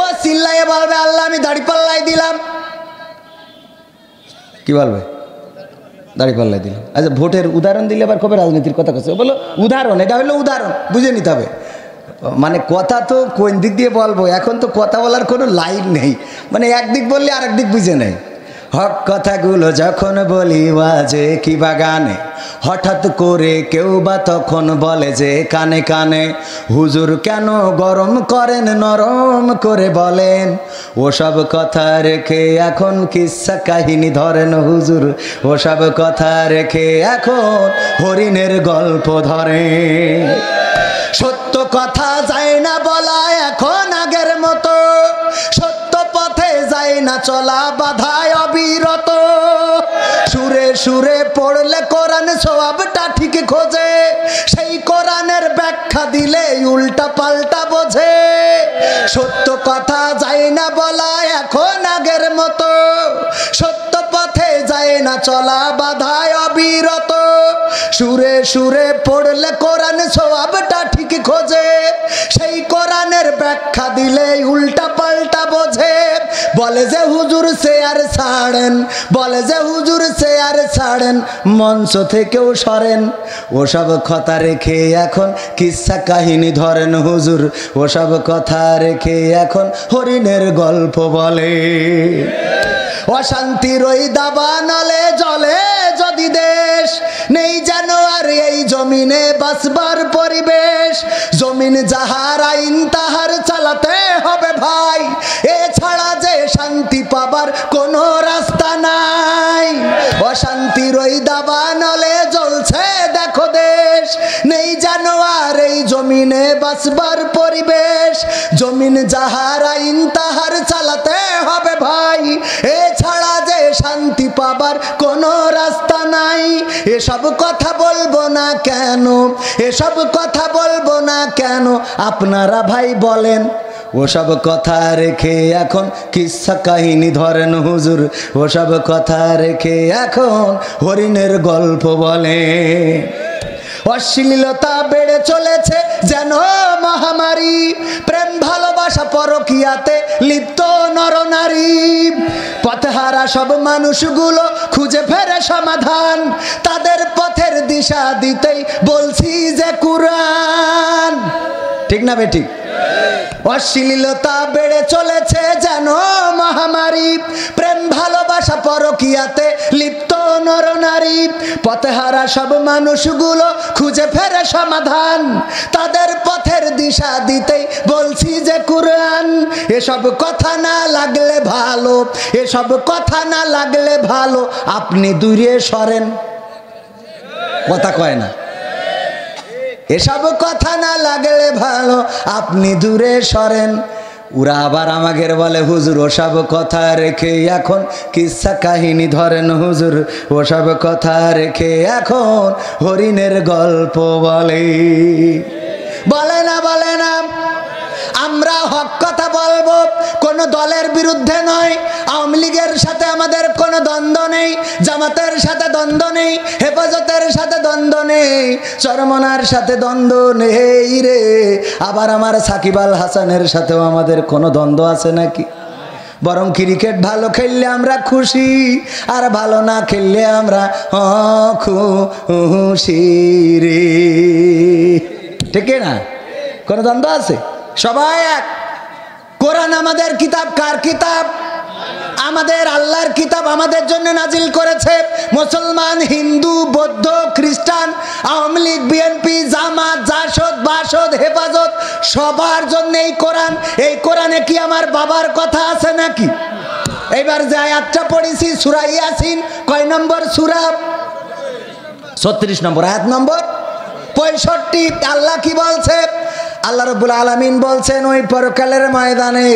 ও চিল্লাইয়ে বলবে আল্লাহ আমি দাড়িপাল্লাই দিলাম। কি বলবে? দাড়িপাল্লাই দিলাম। আচ্ছা, ভোটের উদাহরণ দিলে আবার কবে রাজনীতির কথা কথা বলো? উদাহরণ, এটা হলো উদাহরণ, বুঝে নিতে হবে। মানে কথা তো কোন দিক দিয়ে বলবো, এখন তো কথা বলার কোনো লাইন নেই। মানে একদিক বললে আরেক দিক বুঝে নেই। হক কথাগুলো যখন বলি বাজে কি বাগানে, হঠাৎ করে কেউ বা তখন বলে যে কানে কানে, হুজুর কেন গরম করেন, নরম করে বলেন। ওসব কথা রেখে এখন কিচ্ছা কাহিনী ধরেন হুজুর, ওসব কথা রেখে এখন হরিণের গল্প ধরে। সত্য কথা যায় না বলা এখন আগের মতো, সত্য পথে যায় না চলা, বাধায় অবিরত। সুরে সুরে পড়লে কোরআন সওয়াবটা ঠিক খোঁজে, সেই কোরআনের ব্যাখ্যা দিলে উল্টা পাল্টা বোঝে। সত্য কথা যায় না বলা এখন আগের মতো, সত্য পথে যায় না চলা, বাধায় অবিরত। সুরে সুরে পড়লে কোরআন সওয়াবটা ঠিক খোঁজে, সেই কোরআনের ব্যাখ্যা দিলে উল্টা পাল্টা বোঝে। বলে যে হুজুর চেয়ার ছাড়েন, বলে যে হুজুর চেয়ার ছাড়েন, মঞ্চ থেকেও সরেন। ওসব কথা রেখে এখন কিচ্ছা কাহিনী ধরেন হুজুর, ওসব কথা রেখে এখন হরিণের গল্প বলে। অশান্তির ওই দাবা নলে জলে যদি দেশ, নেই যেন আর এই জমিনে বাঁচবার পরিবেশ। জমিন যাহার আইন তাহার চালাতে হবে ভাই, এছাড়া যে শান্তি পাবার কোনো রাস্তা নাই। অশান্তির ওই দাবা নলে জ্বলছে দেখো দেশ, নেই যেন আর এই জমিনে বাঁচবার পরিবেশ। জমিন যাহার আইন তাহার চালাতে হবে ভাই, এছাড়া যে শান্তি পাবার কোনো রাস্তা নাই। এসব কথা বলবো না কেন, এসব কথা বলবো না কেন আপনারা ভাই বলেন? ওসব কথা রেখে এখন কিসসা কাহিনী ধরেন হুজুর, ওসব কথা রেখে এখন হরিণের গল্প বলে। অশ্লীলতা বেড়ে চলেছে যেন মহামারী, প্রেম ভালোবাসা পরকীয়াতে লিপ্ত নরনারী। পথহারা সব মানুষগুলো খুঁজে ফেরে সমাধান, তাদের পথের দিশা দিতেই বলছি যে কুরআন। ঠিক না বেঠিক? অশ্লীলতা বেড়ে চলেছে যেন মহামারী, প্রেম ভালোবাসা পরকীয়াতে লিপ্ত নরনারী। পথহারা সব মানুষগুলো খুঁজে ফেরে সমাধান, তাদের পথের দিশা দিতেই বলছি যে কুরআন। এসব কথা না লাগলে ভালো, এসব কথা না লাগলে ভালো আপনি দূরে সরেন। কথা কয় না? এসব কথা না লাগলে ভালো আপনি দূরে সরেন। ওরা আবার আমাদের বলে হুজুর ওসব কথা রেখে এখন কিসসা কাহিনী ধরেন হুজুর, ওসব কথা রেখে এখন হরিণের গল্প বলে। বলে না, বলে না। আমরা হক কথা বলবো, কোনো দলের বিরুদ্ধে নয়। আওয়ামী লীগের সাথে আমাদের কোনো দ্বন্দ্ব নেই, জামাতের সাথে দ্বন্দ্ব নেই, হেফাজতের সাথে দ্বন্দ্ব নেই, চরমনার সাথে দ্বন্দ্ব নেই রে। আবার আমার সাকিব আল হাসানের সাথেও আমাদের কোনো দ্বন্দ্ব আছে নাকি? বরং ক্রিকেট ভালো খেললে আমরা খুশি, আর ভালো না খেললে আমরা খুশি রে। ঠিক না? কোনো দ্বন্দ্ব আছে? সবাই এক। কোরআন আমাদের কিতাব। কার কিতাব? আমাদের আল্লাহর কিতাব আমাদের জন্য নাজিল করেছে। মুসলমান, হিন্দু, বৌদ্ধ, খ্রিস্টান, আওয়ামী লীগ, বিএনপি, জামাত, জাসদ, বাসদ, হেফাজত সবার জন্য এই কোরআন। এই কোরআনে কি আমার বাবার কথা আছে নাকি? এইবার যে আয়াতটা পড়েছি সূরা ইয়াসিন, কয় নম্বর সূরা? 36 নম্বর আয়াত নম্বর 65। আল্লাহ কি বলছে? আল্লাহ রাব্বুল আলামিন বলছেন ওই পরকালের ময়দানে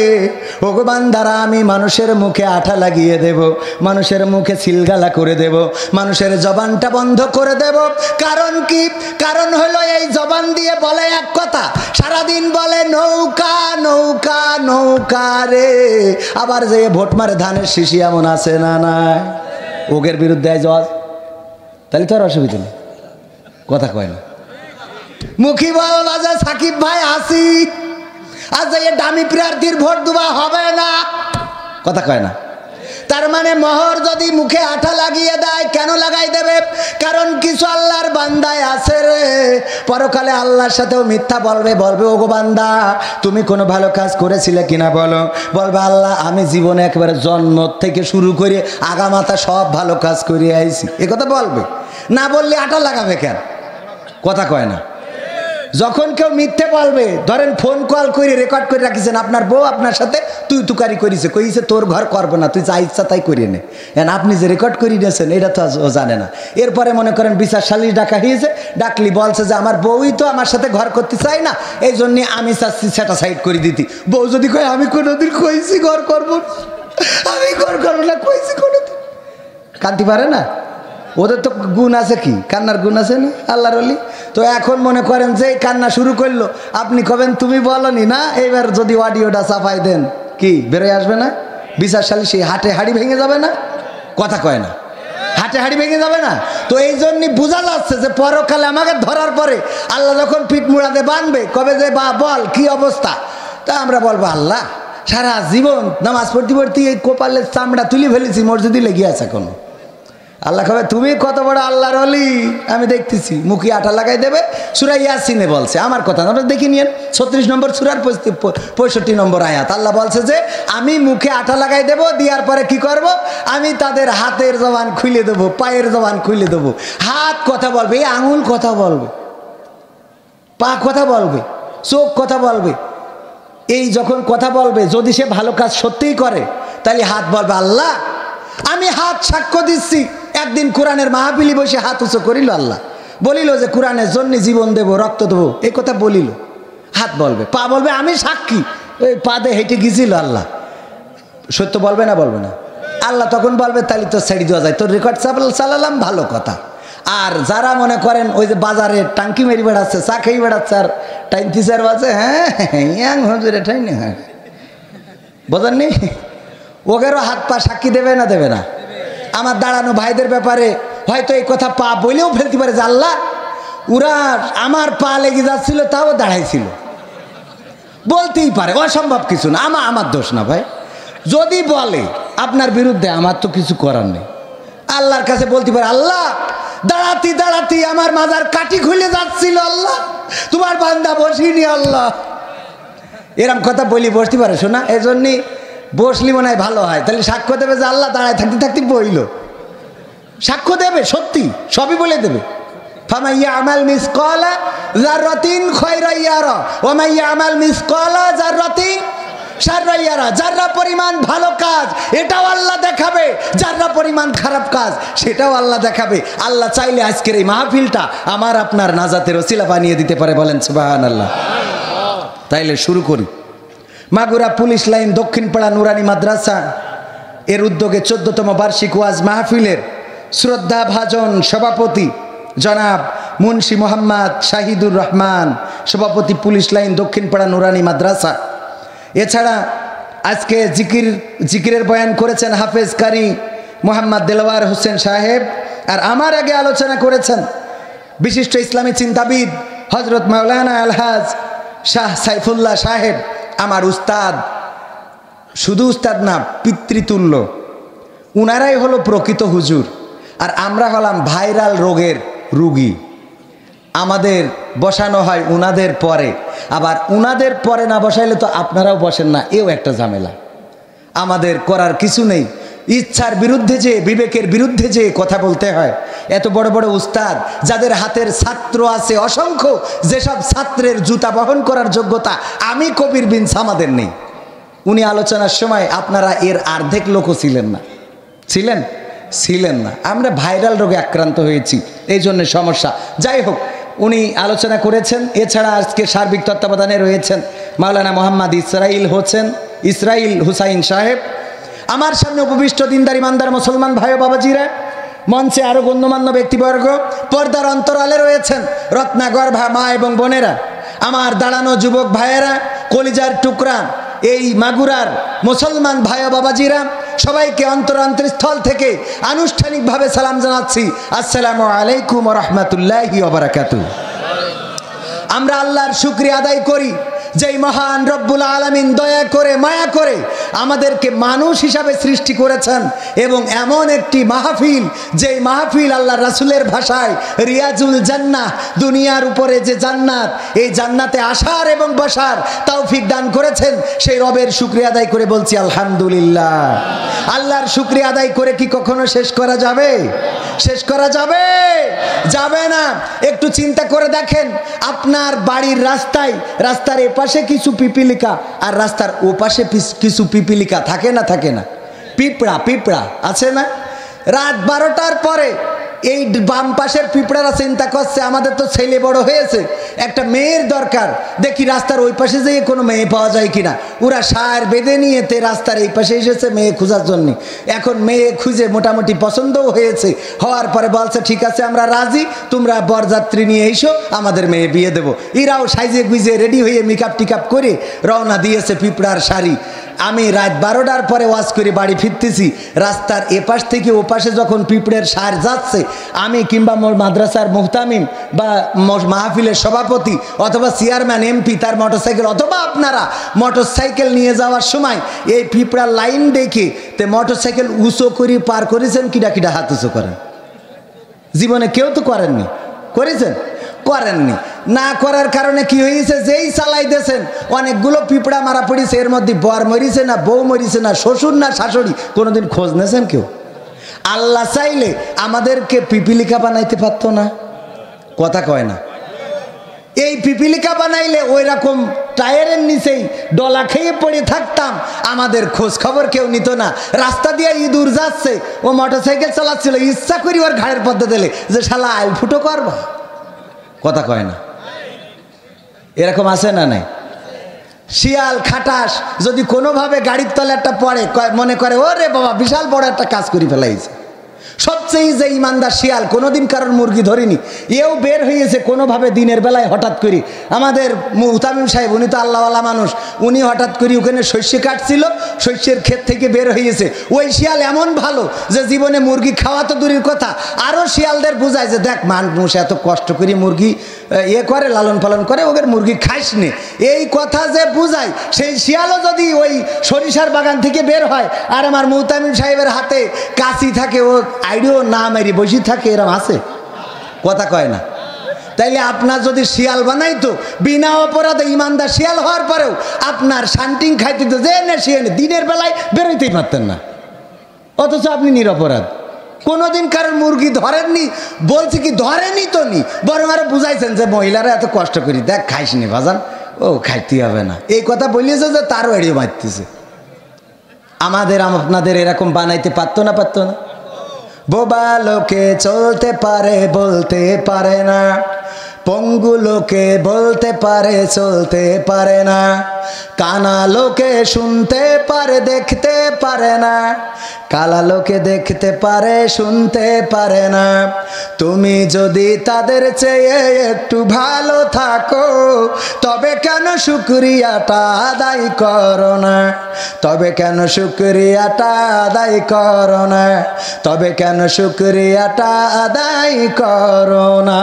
ওগো বান্দারা আমি মানুষের মুখে আঠা লাগিয়ে দেব, মানুষের মুখে সিলগালা করে দেব, মানুষের জবানটা বন্ধ করে দেব। কারণ কি? কারণ হলো এই জবান দিয়ে বলে এক কথা, সারাদিন বলে নৌকা নৌকা নৌকা রে, আবার যে ভোট মারে ধানের শিশি এমন আছে না নাই? ওগের বিরুদ্ধে জজ, তাহলে তো আর অসুবিধা নেই। কথা কয় না। মুখী বল বাজে সাকিব ভাই আসি, আজ এই দামি প্রার্থীর ভোট দেওয়া হবে না। কথা কয় না। তার মানে মোহর যদি মুখে আঠা লাগিয়ে দেয়, কেন লাগাই দেবে? কারণ কিছু আল্লাহর বান্দায় আছে রে, পরকালে আল্লাহর সাথেও মিথ্যা বলবে। বলবে ওগো বান্দা তুমি কোনো ভালো কাজ করেছিলে কিনা বলো। বলবে আল্লাহ আমি জীবনে একেবারে জন্ম থেকে শুরু করে আগামাতা সব ভালো কাজ করে আইছি, এ কথা বলবে না। বললে আঠা লাগাবে কেন? কথা কয় না। যখন কেউ মিথ্যে বলবে, ধরেন ফোন কল করে রেকর্ড করে রাখিছেন, আপনার বউ আপনার সাথে তুই তুকারি করিছে, কইছে তোর ঘর করবো না, তুই যা ইচ্ছা তাই করিয়ে নে। আপনি যে রেকর্ড করে নিয়েছেন এটা তো ও জানে না। এরপরে মনে করেন বিচার সালিশ ডাকা হয়েছে, ডাকলি বলছে যে আমার বউই তো আমার সাথে ঘর করতে চাই না, এই জন্যে আমি চাচ্ছি সেটা সাইড করে দিতি। বউ যদি কয় আমি কোনোদিন কইছি ঘর করবো, আমি ঘর করবো না, কইছি কোনোদিন, কাঁদতে পারে না। ওদের তো গুণ আছে, কি কান্নার গুণ আছে না আল্লাহর ওলি। তো এখন মনে করেন যে কান্না শুরু করলো, আপনি কবেন তুমি বলনি না, এবার যদি অডিওটা চাপাই দেন কি বেরোয় আসবে না? বিচার সালিশে হাটে হাড়ি ভেঙে যাবে না? কথা কয় না। হাটে হাড়ি ভেঙে যাবে না? তো এই জন্যই বোঝা যাচ্ছে যে পরকালে আমাকে ধরার পরে আল্লাহ যখন পিঠ মুড়াতে বানবে, কবে যে বা বল কি অবস্থা, তা আমরা বলবো আল্লাহ সারা জীবন নামাজ পড়তে পড়তে এই কপালের চামড়া তুলে ফেলেছি, মসজিদে লেগে আছে এখনো। আল্লাহ কবে তুমি কত বড় আল্লাহর ওলি আমি দেখতেছি। মুখে আঠা লাগাই দেবে। সূরা ইয়াসিনে বলছে, আমার কথা আপনারা দেখে নিয়েন, 36 নম্বর সূরার 65 নম্বর আয়াত। আল্লাহ বলছে যে আমি মুখে আঠা লাগাই দেব, দেওয়ার পরে কি করব? আমি তাদের হাতের জবান খুলে দেবো, পায়ের জবান খুলে দেবো। হাত কথা বলবে, এই আঙুল কথা বলবে, পা কথা বলবে, চোখ কথা বলবে। এই যখন কথা বলবে, যদি সে ভালো কাজ সত্যিই করে, তাহলে হাত বলবে আল্লাহ আমি হাত সাক্ষ্য দিচ্ছি। একদিন কোরআনের মাহফিলি বসে হাত উঁচু করিল, আল্লাহ বলিল যে কোরআনের জন্য জীবন দেব, রক্ত দেবো, এই কথা বলিল। হাত বলবে, পা বলবে আমি সাক্ষী, ওই পা দিয়ে হেঁটে গেছিল। আল্লাহ সত্য বলবে না? বলবে না। আল্লাহ তখন বলবে তাহলে তো ছেড়ে দেওয়া যায়, তোর রেকর্ড চালালাম, ভালো কথা। আর যারা মনে করেন ওই যে বাজারে টাঙ্কি মেরি বেড়াচ্ছে, চা খেয়ে বেড়াচ্ছে আর টাইমতি স্যার বাজে, হ্যাঁ ইয়াং হজুরে ঠাই না, হ্যাঁ বোঝেননি, ওদেরও হাত পা সাক্ষী দেবে না দেবে না? আমার দাঁড়ানো ভাইদের ব্যাপারে হয়তো এই কথা পা বলেও ফেলতে পারে যে আল্লাহ ওরা আমার পা লেগে যাচ্ছিল তাও দাঁড়াইছিল, বলতেই পারে, অসম্ভব কিছু না, আমার দোষ না ভাই। যদি বলে আপনার বিরুদ্ধে, আমার তো কিছু করার নেই। আল্লাহর কাছে বলতে পারে আল্লাহ দাঁড়াতি দাঁড়াতি আমার মাজার কাটি খুলে যাচ্ছিল, আল্লাহ তোমার বান্দা বসিনি আল্লাহ, এরম কথা বলি বসতে পারে শোনা। এই জন্যই বসলি মনে হয় ভালো হয়, তাহলে সাক্ষ্য দেবে যে আল্লাহ দাঁড়ায় থাকতে থাকতে বইল, সাক্ষ্য দেবে সত্যি, সবই বলে দেবে। ফামাইয়া আমাল মিসকালা যাররাতিন খায়রান ইয়ারা ওয়া মাইয়া আমাল মিসকালা যাররাতিন শাররান ইয়ারা। যারা পরিমাণ ভালো কাজ এটাও আল্লাহ দেখাবে, যারা পরিমাণ খারাপ কাজ সেটাও আল্লাহ দেখাবে। আল্লাহ চাইলে আজকের এই মাহফিলটা আমার আপনার নাজাতের ওসিলা বানিয়ে দিতে পারে, বলেন সুবহানাল্লাহ। তাইলে শুরু করি। মাগুরা পুলিশ লাইন দক্ষিণপাড়া নুরানি মাদ্রাসা এর উদ্যোগে 14তম বার্ষিক ওয়াজ মাহফিলের শ্রদ্ধাভাজন সভাপতি জনাব মুন্সি মোহাম্মদ শাহিদুর রহমান, সভাপতি পুলিশ লাইন দক্ষিণপাড়া নুরানি মাদ্রাসা। এছাড়া আজকে জিকিরের বয়ান করেছেন হাফেজ কারি মোহাম্মদ দেলওয়ার হোসেন সাহেব, আর আমার আগে আলোচনা করেছেন বিশিষ্ট ইসলামী চিন্তাবিদ হজরত মাওলানা আলহাজ শাহ সাইফুল্লাহ সাহেব, আমার উস্তাদ, শুধু উস্তাদ না পিতৃতুল্য। উনারাই হলো প্রকৃত হুজুর, আর আমরা হলাম ভাইরাল রোগের রুগী। আমাদের বসানো হয় উনাদের পরে, আবার উনাদের পরে না বসাইলে তো আপনারাও বসেন না, এও একটা ঝামেলা। আমাদের করার কিছু নেই, ইচ্ছার বিরুদ্ধে যে, বিবেকের বিরুদ্ধে যে কথা বলতে হয়। এত বড় বড় উস্তাদ যাদের হাতের ছাত্র আছে অসংখ্য, যেসব ছাত্রের জুতা বহন করার যোগ্যতা আমি কবির বিন সামাদের নেই। উনি আলোচনার সময় আপনারা এর অর্ধেক লোকও ছিলেন না, ছিলেন না। আমরা ভাইরাল রোগে আক্রান্ত হয়েছি, এই জন্য সমস্যা। যাই হোক, উনি আলোচনা করেছেন। এছাড়া আজকে সার্বিক তত্ত্বাবধানে রয়েছেন মাওলানা মোহাম্মদ ইসরাইল হুসাইন সাহেব। আমার সামনে উপবিষ্ট দিনদার ইমানদার মুসলমান ভাই ও বাবাজিরা, মঞ্চে আরও গণ্যমান্য ব্যক্তিবর্গ, পর্দার অন্তরালে রয়েছেন রত্নাগর মা এবং বোনেরা, আমার দাঁড়ানো যুবক ভাইয়েরা, কলিজার টুকরা এই মাগুরার মুসলমান ভাই ও বাবাজিরা, সবাইকে অন্তরস্থল থেকে আনুষ্ঠানিকভাবে সালাম জানাচ্ছি, আসসালামু আলাইকুম ওয়া রাহমাতুল্লাহি ওয়া বারাকাতুহু। আমরা আল্লাহর শুকরিয়া আদায় করি যেই মহান রব্বুল আলামিন দয়া করে মায়া করে আমাদেরকে মানুষ হিসাবে সৃষ্টি করেছেন, এবং এমন একটি মাহফিল, যেই মাহফিল আল্লাহ রাসূলের ভাষায় রিয়াজুল জান্নাহ, দুনিয়ার উপরে যে জান্নাত, এই জান্নাতে আসার এবং বসার তৌফিক দান করেছেন। সেই রবের শুকরিয়া আদায় করে বলছি আলহামদুলিল্লাহ। আল্লাহর শুকরিয়া আদায় করে কি কখনো শেষ করা যাবে? শেষ করা যাবে? যাবে না। একটু চিন্তা করে দেখেন, আপনার বাড়ির রাস্তার এপাশে কিছু পিপিলিকা আর রাস্তার ওপাশে কিছু পিপিলিকা থাকে না? থাকে না? পিঁপড়া আছে না? রাত 12টার পরে এই বাম পাশের পিঁপড়ারা চিন্তা করছে আমাদের তো ছেলে বড় হয়েছে, একটা মেয়ের দরকার, দেখি রাস্তার ওই পাশে যেয়ে কোনো মেয়ে পাওয়া যায় কিনা। ওরা সার বেঁধে নিয়েতে রাস্তার এই পাশে এসেছে মেয়ে খোঁজার জন্য। এখন মেয়ে খুঁজে মোটামুটি পছন্দও হয়েছে, হওয়ার পরে বলছে ঠিক আছে আমরা রাজি, তোমরা বরযাত্রী নিয়ে এসো, আমাদের মেয়ে বিয়ে দেবো। এরাও সাইজে গুইজে রেডি হয়ে মেকআপ টিকআপ করে রওনা দিয়েছে পিঁপড়ার শাড়ি। আমি রাত 12টার পরে ওয়াজ করে বাড়ি ফিরতেছি, রাস্তার এপাশ থেকে ওপাশে যখন পিঁপড়ের সার যাচ্ছে, আমি কিংবা মাদ্রাসার মুহতামিম বা মাহফিলের সভাপতি অথবা চেয়ারম্যান এমপি তার মোটরসাইকেল, অথবা আপনারা মোটরসাইকেল নিয়ে যাওয়ার সময় এই পিঁপড়ার লাইন দেখে তে মোটরসাইকেল উঁচু করে পার করেছেন? কিডা হাত উঁচু করেন? জীবনে কেউ তো করেননি। করেছেন? করেননি। না করার কারণে কি হয়েছে, যেই চালাই দিয়েছেন অনেকগুলো পিঁপড়া মারা পড়েছে, এর মধ্যে বর মরিছে না, বউ মরিছে না, শ্বশুর না শাশুড়ি, কোনোদিন খোঁজ নিয়েছেন কেউ? আল্লাহ চাইলে আমাদেরকে পিপিলিকা বানাইতে পারতো না? কথা কয় না। এই পিপিলিকা বানাইলে ওই রকম টায়ারের নিচেই ডলা খেয়ে পড়ে থাকতাম, আমাদের খোঁজ খবর কেউ নিত না। রাস্তা দিয়ে ইঁদুর যাচ্ছে, ও মোটরসাইকেল চালাচ্ছিল, ইচ্ছা করি ওর ঘাড়ের পথে দিলে যে শালা আইল ফুটো করবা। কথা কয় না। এরকম আছে না নাই? শিয়াল খাটাস যদি কোনোভাবে গাড়ির তলে একটা পড়ে, মনে করে ওরে বাবা বিশাল বড় একটা কাজ করে ফেলাইছে। সবচেয়ে যে ইমানদার শিয়াল, কোনোদিন কারোর মুরগি ধরেনি, এও বের হয়েছে কোনোভাবে দিনের বেলায় হঠাৎ করে। আমাদের মুহতামিম সাহেব, উনি তো আল্লাহওয়ালা মানুষ, উনি হঠাৎ করে ওখানে শস্য কাটছিল, শস্যের ক্ষেত থেকে বের হয়েছে। ওই শিয়াল এমন ভালো যে জীবনে মুরগি খাওয়া তো দূরের কথা, আরও শিয়ালদের বোঝায় যে দেখ মানুষ এত কষ্ট করে মুরগি করে, লালন পালন করে, ওদের মুরগি খাইস নে, এই কথা যে বুঝায়। সেই শিয়ালও যদি ওই সরিষার বাগান থেকে বের হয় আর আমার মুহতামিম সাহেবের হাতে কাশি থাকে, ও আইডিও না মেরি বসে থাকে, এরম আছে? কথা কয় না। তাইলে আপনার যদি শিয়াল বানাইতো, বিনা অপরাধে ইমানদার শিয়াল হওয়ার পরেও আপনার শান্তিং খাইতে তো যে না শিয়াল, দিনের বেলায় বেরোইতেই পারতেন না, অথচ আপনি নিরপরাধ। কোনোদিন কারোর মুরগি ধরেননি, বলছে কি ধরেনি তো নি, বরং আরো বুঝাইছেন যে মহিলারা এত কষ্ট করি, দেখ খাইস নি বাজান, ও খাইতে হবে না, এই কথা বলিয়েছে যে তারও এড়িয়ে মারতেছে। আমাদের আপনাদের এরকম বানাইতে পারতো না? পারতো না? বোবা লোকে চলতে পারে বলতে পারে না, পঙ্গু লোকে বলতে পারে চলতে পারে না, কানা লোকে শুনতে পারে দেখতে পারে না, কালা লোকে দেখতে পারে শুনতে পারে না। তুমি যদি তাদের চেয়ে একটু ভালো থাকো, তবে কেন শুকরিয়াটা আদায় করো না? তবে কেন শুকরিয়াটা আদায় করো না? তবে কেন শুকরিয়াটা আদায় করো না?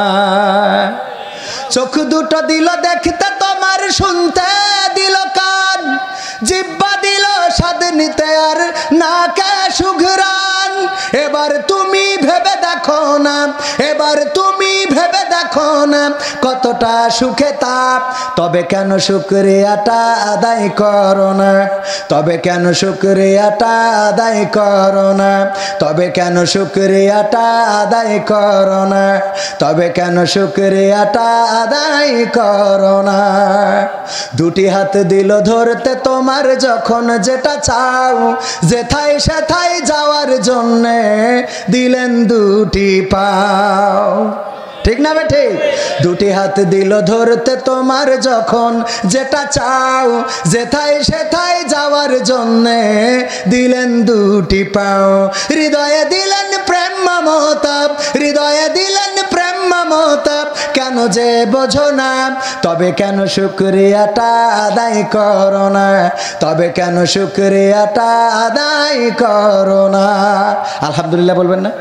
চোখ দুটো দিল দেখতে তোমার, শুনতে দিল কান, জিহ্বা দিল স্বাদ নিতে আর নাকে সুঘ্রাণ। এবার তুমি ভেবে দেখো না, এবার তুমি ভেবে দেখো না, কতটা সুখে তাপ। তবে কেন শুকরিয়াটা আদায় করো না? তবে কেন শুকরিয়াটা আদায় করো না? তবে কেন শুকরিয়াটা আদায় করো না? তবে কেন শুকরিয়াটা আদায় করো না? দুটি হাত দিল ধরতে তোমার যখন যেটা চাও, যেথায় সেথায় যাওয়ার জন্যে দিলেন দুটি পাও। ঠিক না বে ঠিক? দুটি হাত দিল ধরতে তোমার যখন যেটা চাও, যেথায় সেথায় যাওয়ার জন্যে দিলেন দুটি পাও। হৃদয়ে দিলেন প্রেম মমতা, হৃদয়ে দিলেন প্রেম মমতা, কেন যে বোঝো না? তবে কেন শুকরিয়াটা আদায় করো না? তবে কেন শুকরিয়াটা আদায় করো না? আলহামদুলিল্লাহ বলবেন না?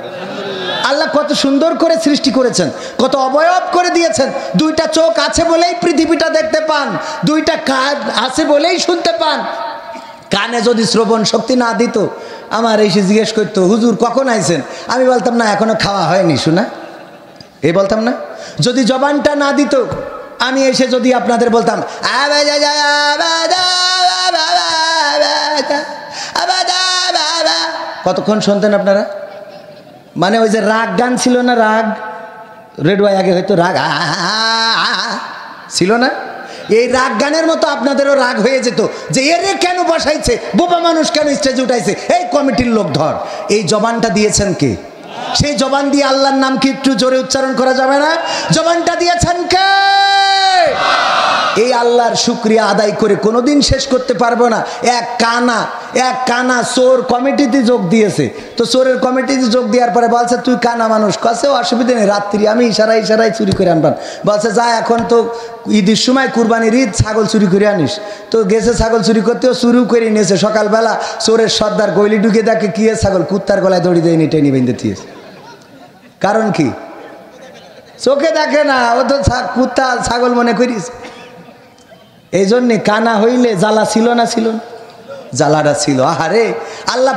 আল্লাহ কত সুন্দর করে সৃষ্টি করেছেন, কত অবয়ব করে দিয়েছেন। দুইটা চোখ আছে বলেই পৃথিবীটা দেখতে পান, দুইটা কান আছে বলেই শুনতে পান। কানে যদি শ্রবণ শক্তি না দিত, আমার এসে জিজ্ঞেস করতো হুজুর কখন আইছেন, আমি বলতাম না এখনো খাওয়া হয়নি, শোনা এই বলতাম না। যদি জবানটা না দিত, আমি এসে যদি আপনাদের বলতাম কতক্ষণ শুনতেন আপনারা? মানে ওই যে রাগ গান ছিল না, রাগ রেডিও আগে হয়তো রাগ ছিল না, এই রাগ গানের মতো আপনাদেরও রাগ হয়ে যেত যে এরে কেন বসাইছে, বোবা মানুষ কেন স্টেজে উঠাইছে, এই কমিটির লোক ধর। এই জবানটা দিয়েছেন কে? সেই জবান দিয়ে আল্লাহর নাম কি একটু জোরে উচ্চারণ করা যাবে না? জবানটা দিয়েছেন কে? এই আল্লাহর শুকরিয়া আদায় করে কোনোদিন শেষ করতে পারবো না। এক কানা চোর কমিটিতে যোগ দিয়েছে, তো চোরের কমিটিতে যোগ দেওয়ার পরে বলছে তুই কানা মানুষ, কাছে অসুবিধা নেই, রাত্রি আমি ইশারায় চুরি করে আনবান। বলছে যা এখন তো ঈদের সময় কুরবানির ঈদ, ছাগল চুরি করে আনিস। তো গেছে ছাগল চুরি করতেও চুরিও করে নিয়েছে। সকালবেলা চোরের সর্দার গইলি ঢুকে দেখে কি ছাগল, কুত্তার গলায় দড়ি দেয়নি, টেনে বেঁধে দিয়েছে। কারণ কি? চোখে দেখে না, ও তো কুত্তা ছাগল মনে করিস। এই জন্যে কানা হইলে জ্বালা ছিল না? ছিল না, জ্বালাটা ছিল। আহারে আল্লাহ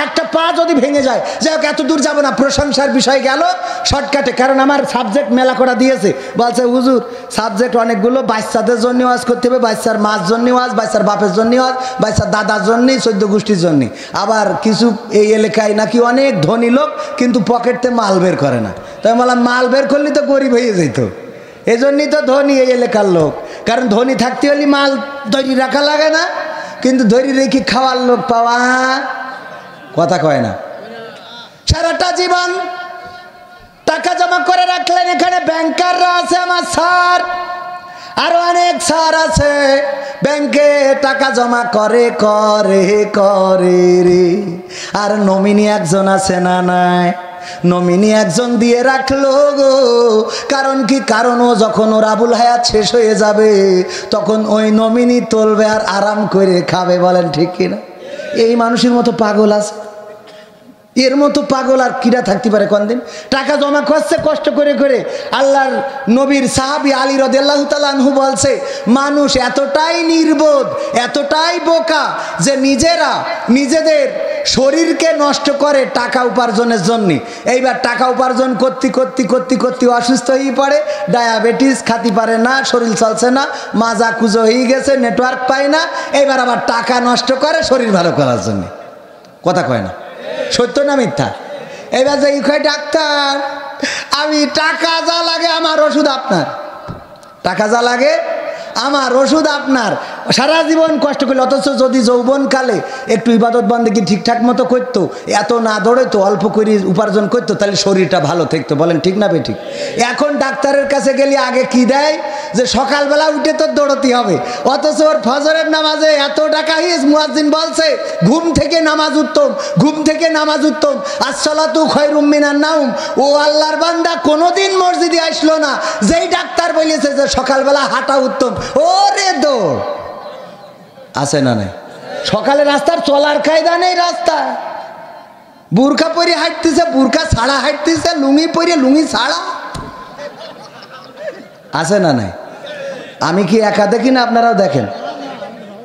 একটা পা যদি ভেঙে যায়, যাই হোক এত দূর যাবো না, প্রশংসার বিষয় গেল শর্টকাটে, কারণ আমার সাবজেক্ট মেলা করা দিয়েছে। বলছে হুজুর সাবজেক্ট অনেকগুলো, বাচ্চাদের জন্য ওয়াজ করতে হবে, বাচ্চার মার জন্য ওয়াজ, বাচ্চার বাপের জন্য ওয়াজ, বাচ্চার দাদার জন্য, 14 গোষ্ঠীর জন্য। আবার কিছু এই এলাকায় নাকি অনেক ধনী লোক কিন্তু পকেটতে মাল বের করে না। তাই বললাম মাল বের করলে তো গরিব হয়ে যেত, এই জন্যই তো ধনী এই এলাকার লোক। কারণ ধনী থাকতে হলে মাল ধরি রাখা লাগে না, কিন্তু ধরি রেখে খাওয়ার লোক পাওয়া কথা কয় না। সারাটা জীবন টাকা জমা করে রাখলেন, এখানে ব্যাংকাররা আছে আমার স্যার, আরো অনেক স্যার আছে ব্যাংকে টাকা জমা করে করে করে রে। আর নমিনি একজন আছে না নাই? নমিনি একজন দিয়ে রাখলো গো। কারণ কি? কারণ ও যখন ওর আবুল হায়াত শেষ হয়ে যাবে তখন ওই নমিনি তুলবে আর আরাম করে খাবে। বলেন ঠিক কিনা? এই মানুষের মতো পাগল আছে? এর মতো পাগল আর কিরা থাকতে পারে? কোন দিন টাকা জমা করছে কষ্ট করে করে। আল্লাহর নবীর সাহাবী আলী রাদিয়াল্লাহু তাআলা আনহু বলছে, মানুষ এতটাই নির্বোধ, এতটাই বোকা যে নিজেরা নিজেদের শরীরকে নষ্ট করে টাকা উপার্জনের জন্য। এইবার টাকা উপার্জন করতে করতে করতে করতে অসুস্থ হয়ে পড়ে, ডায়াবেটিস, খাতে পারে না, শরীর চলছে না, মাজা কুজো হয়ে গেছে, নেটওয়ার্ক পায় না। এইবার আবার টাকা নষ্ট করে শরীর ভালো করার জন্য। কথা কয় না? সত্য না মিথ্যা? এবার যে কয় ডাক্তার, আমি টাকা যা লাগে আমার ওষুধ আপনার, টাকা যা লাগে আমার ওষুধ আপনার। সারা জীবন কষ্ট করলে, অথচ যদি যৌবনকালে একটু ইবাদত বন্দেগী ঠিকঠাক মতো করতো, এত না দৌড়তো, অল্প করে উপার্জন করতো, তাহলে শরীরটা ভালো থাকতো। বলেন ঠিক না বেঠিক? এখন ডাক্তারের কাছে গেলে আগে কি দেয় যে সকালবেলা উঠে তো দৌড়তে হবে, অথচ ওর ফজরের নামাজে এত টাকা হিস মুয়াজ্জিন বলছে ঘুম থেকে নামাজ উত্তম, ঘুম থেকে নামাজ উত্তম, আসসালাতু খায়রুম মিনান নাওম। ও আল্লাহর বান্দা কোনোদিন মসজিদে আসলো না, যেই ডাক্তার বলেছে যে সকালবেলা হাঁটা উত্তম, ওরে দৌড়। আছে না নাই? সকালে রাস্তার চলার কায়দা নেই, রাস্তা বুরকা পরে হাঁটতেছে, বুরকা ছাড়া হাঁটতেছে, লুঙ্গি পরে লুঙ্গি ছাড়া। আছে না নাই? আমি কি একা দেখি না? আপনারাও দেখেন।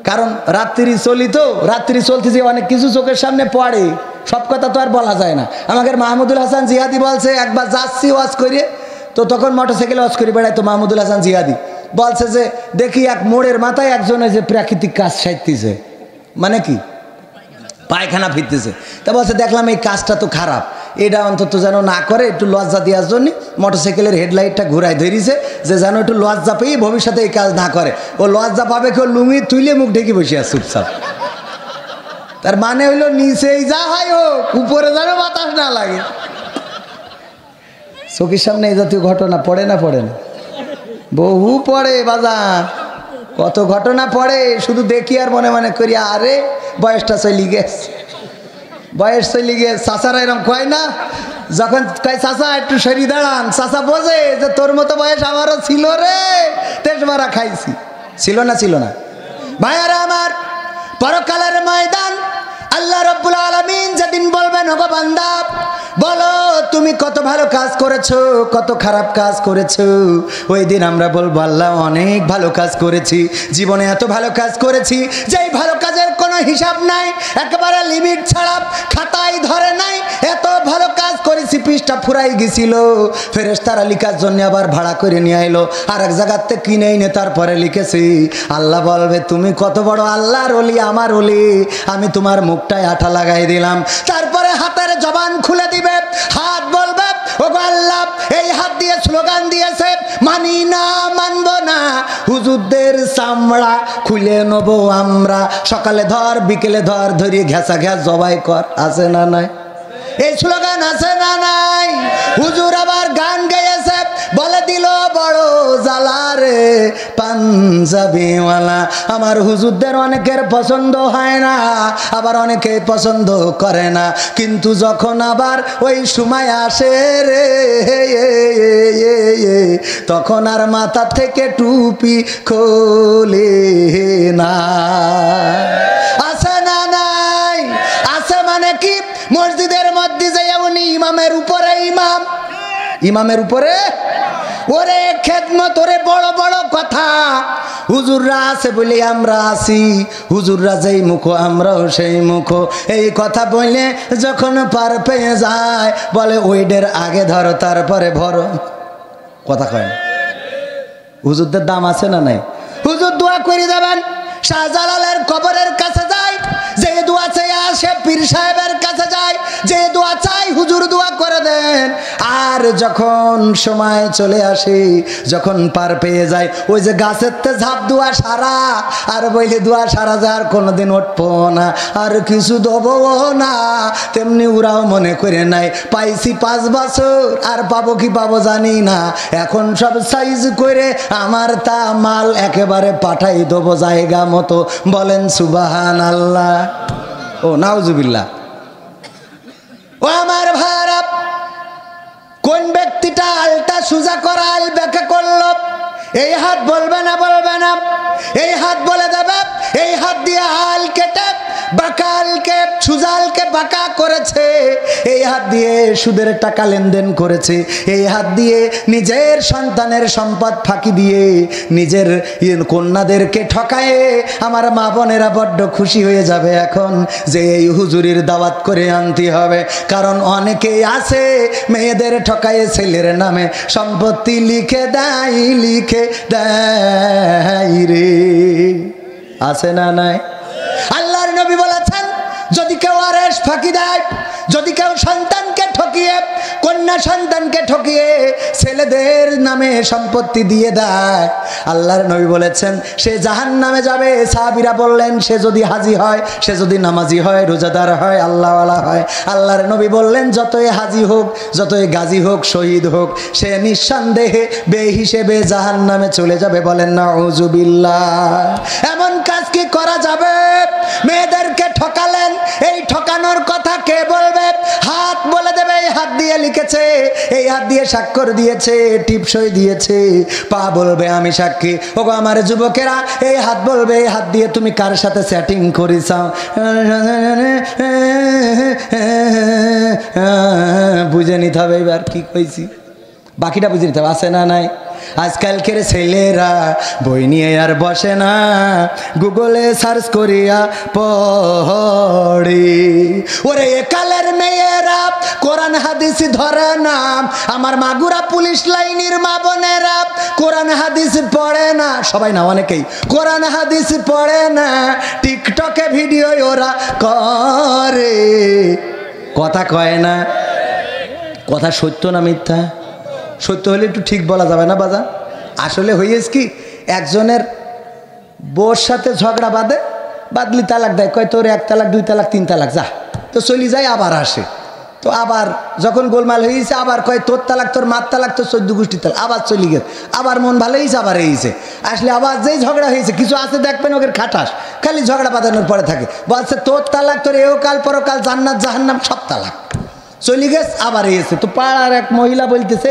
কারণ রাত্রি চলি তো, রাত্রি চলতে যে অনেক কিছু চোখের সামনে পড়ে, সব কথা তো আর বলা যায় না। আমাদের মাহমুদুল হাসান জিহাদি বলছে, একবার যাচ্ছি ওয়াজ করে, তো তখন মোটরসাইকেলে ওয়াজ করে বেড়ায়, তো মাহমুদুল হাসান জিহাদি বলছে যে দেখি এক মোড়ের মাথায় একজনে যে প্রাকৃতিক কাজ সাইতেছে, মানে কি পায়খানা ফিরতেছে। তা বলছে দেখলাম এই কাজটা তো খারাপ, এটা অন্তত যেন না করে, একটু লজ্জা দেওয়ার জন্য মোটরসাইকেলের হেডলাইটটা ঘুরাই ধরিছে যে যেন একটু লজ্জা পেয়ে ভবিষ্যতে এই কাজ না করে। ও লজ্জা পাবে কেউ লুঙ্গি তুলে মুখ ঢেকে বসে আছে চুপচাপ। তার মানে হইলো নিচেই যা হয় হোক, উপরে যেন বাতাস না লাগে। চোখের সামনে এই জাতীয় ঘটনা পড়ে না? পড়ে না? বহু পড়ে বাজার, কত ঘটনা পড়ে। শুধু দেখি আর মনে মনে করি আরে বয়সটা চলি গেছে, বয়স চলি গেছে। চাচারা এরকম কয় না? যখন কয় চাচা একটু সরি দাঁড়ান, চাচা বোঝে যে তোর মতো বয়স আমারও ছিল রে, তেজমারা খাইছি। ছিল না? ছিল না? ভাইয়ারা আমার, পরকালের ময়দান আল্লাহ রাব্বুল আলামিন যেদিন বলবেন, ওগো বান্দা বলো তুমি কত ভালো কাজ করেছো, কত খারাপ কাজ করেছো। ওই দিন আমরা বলবো আল্লাহ অনেক ভালো কাজ করেছি, জীবনে এত ভালো কাজ করেছি যেই ভালো কাজের কোনো হিসাব নাই, একেবারে লিমিট ছাড়া খাতায় ধরে নাই। এত ভালো কাজ করেছি পৃষ্ঠা ফুরাই গেছিল, ফেরেশতারা লিখার জন্য আবার ভাড়া করে নিয়ে এলো, আর এক জায়গার থেকে কিনে এনে তারপরে লিখেছি। আল্লাহ বলবে তুমি কত বড় আল্লাহর ওলি, আমার ওলি, আমি তোমার মুখটায় আঠা লাগাই দিলাম। তারপরে হাতের জবান খুলে দিবে, হাত বলবে ওগো আল্লাহ এই হাত দিয়ে স্লোগান দিয়েছে, মানি না, মানবো না, হুজুরদের চামড়া খুলে নেবো আমরা, সকালে ধর বিকেলে ধর, ধরিয়ে ঘেঁষা ঘ্যাস জবাই কর। আছে না নাই? এই স্লোগান আছে না নাই? হুজুর আবার গান গেয়েছে, বলে দিল বড় জ্বালা রে পাঞ্জাবিওয়ালা। আমার হুজুরদের অনেকের পছন্দ হয় না, আবার অনেকে পছন্দ করে না, কিন্তু যখন আবার ওই সময় আসে রে তখন আর মাথা থেকে টুপি খোলে না। আছে না নাই? আছে মানে কি? মসজিদের মধ্যে যাই উনি ইমামের উপরে, ইমামের উপরে ওরে খেদমত, ওরে বড় বড় কথা। হুজুররা আছে বলে আমরা আছি, হুজুররা যেই মুখো আমরাও সেই মুখো। এই কথা বলে যখন পার পেয়ে যায় বলে ওইডের আগে ধরো তারপরে ভরো। কথা কয় না? হুজুরদের দাম আছে না নাই? হুজুর দোয়া করে দেবেন, শাহজালালের কবরের কাছে যায়, যে দোয়া চাই আসে পীর সাহেবের কাছে যায়, যে দোয়া চাই হুজুর দোয়া করে দেন। আর যখন সময় চলে আসে, যখন পার পেয়ে যায়, ওই যে গাছের তে ঝাপ দোয়া সারা, আর বইলে দোয়া সারা যায় আর কোনোদিন উঠবো না, আর কিছু দেবো না। তেমনি ওরাও মনে করে নাই পাইছি 5 বছর, আর পাবো কি পাবো জানি না, এখন সব সাইজ করে আমার তা মাল একেবারে পাঠাই দেবো জায়গা মতো। বলেন সুবহানাল্লাহ, ও নাউজুবিল্লাহ। ও আমার ভাইরা, কোন ব্যক্তিটা আলটা সুজা করা আল ব্যাখ্যা করলো, এই হাত বলবে না, বলবে না, এই হাত বলে দেবে। এই হাত দিয়ে আল কেটে বাঁকালকে সুজালকে বাঁকা করেছে, এই হাত দিয়ে সুদের টাকা লেনদেন করেছে, এই হাত দিয়ে নিজের সন্তানের সম্পদ ফাঁকি দিয়ে নিজের কন্যাদেরকে ঠকায়ে আমার মা বোনেরা বড্ড খুশি হয়ে যাবে এখন যে এই হুজুরির দাওয়াত করে আনতে হবে। কারণ অনেকেই আছে মেয়েদের ঠকায়ে ছেলের নামে সম্পত্তি লিখে দেয়, লিখে দেয় রে। আছে না নাই? আল্লাহর নবী বলেছেন, যদি কেউ আরেশ ফাঁকি দেয়, যদি কেউ সন্তানকে ঠকিয়ে, কন্যা সন্তানকে ঠকিয়ে ছেলেদের নামে সম্পত্তি দিয়ে দেয়, আল্লাহর নবী বলেছেন সে জাহান্নামে যাবে। সাহাবীরা বললেন, সে যদি হাজি হয়, সে যদি নামাজি হয়, রোজাদার হয়, আল্লাহওয়ালা হয়, আল্লাহর নবী বললেন যতই হাজি হোক, যতই গাজী হোক, শহীদ হোক, সে নিঃসন্দেহে বেহিসেবে জাহান্নামে চলে যাবে। বলেন নাউযুবিল্লাহ। এমন কাজ কি করা যাবে? মেয়েদেরকে ঠকালেন, এই ঠকানোর কথা কে বলবে? হাত বলে দেবে, এই হাত দিয়ে লিখেছে, এই হাত দিয়ে স্বাক্ষর দিয়েছে, টিপসই দিয়েছে। পা বলবে আমি সাক্ষী। ওগো আমার যুবকেরা, এই হাত বলবে, এই হাত দিয়ে তুমি কার সাথে সেটিং করিসাও, বুঝে নিতে হবে এবার কি কইছি, বাকিটা বুঝে নিতে হবে। আছে না নাই? আজকালকের ছেলেরা বই নিয়ে আর বসে না, গুগলে সার্চ করিয়া পড়ে। ওরে একালের মেয়েরা কোরআন হাদিস ধরে না, আমার মাগুরা পুলিশ লাইনের মা বোনেরা কোরআন হাদিস পড়ে না, সবাই না, অনেকেই কোরআন হাদিস পড়ে না, টিকটকে ভিডিও ওরা করে। কথা কয় না? কথা সত্য না মিথ্যা? সত্য হলে একটু ঠিক বলা যাবে না বাজা? আসলে হয়েছে কি, একজনের বউর সাথে ঝগড়া বাদলি তালাক দেয়, কয় তোর 1 তালাক 2 তালাক 3 তালাক, যা তো চলি যায়, আবার আসে। তো আবার যখন গোলমাল হয়েছে আবার কয় তোর তালাক, তোর মার তালাক, তোর 14 গোষ্ঠী তালাক, আবার চলি গেছে, আবার মন ভালো হয়েছে, আবার হয়েছে। আসলে আবার যেই ঝগড়া হয়েছে, কিছু আছে দেখবেন ওদের খাটাস, খালি ঝগড়া বাঁধানোর পরে থাকে, বলছে তোর তালাক, তোর এও কাল পরকাল জান্নাত জাহান্নাম সব তালাক, চলি গেছে, আবার এসে। তো পাড়ার এক মহিলা বলতেছে,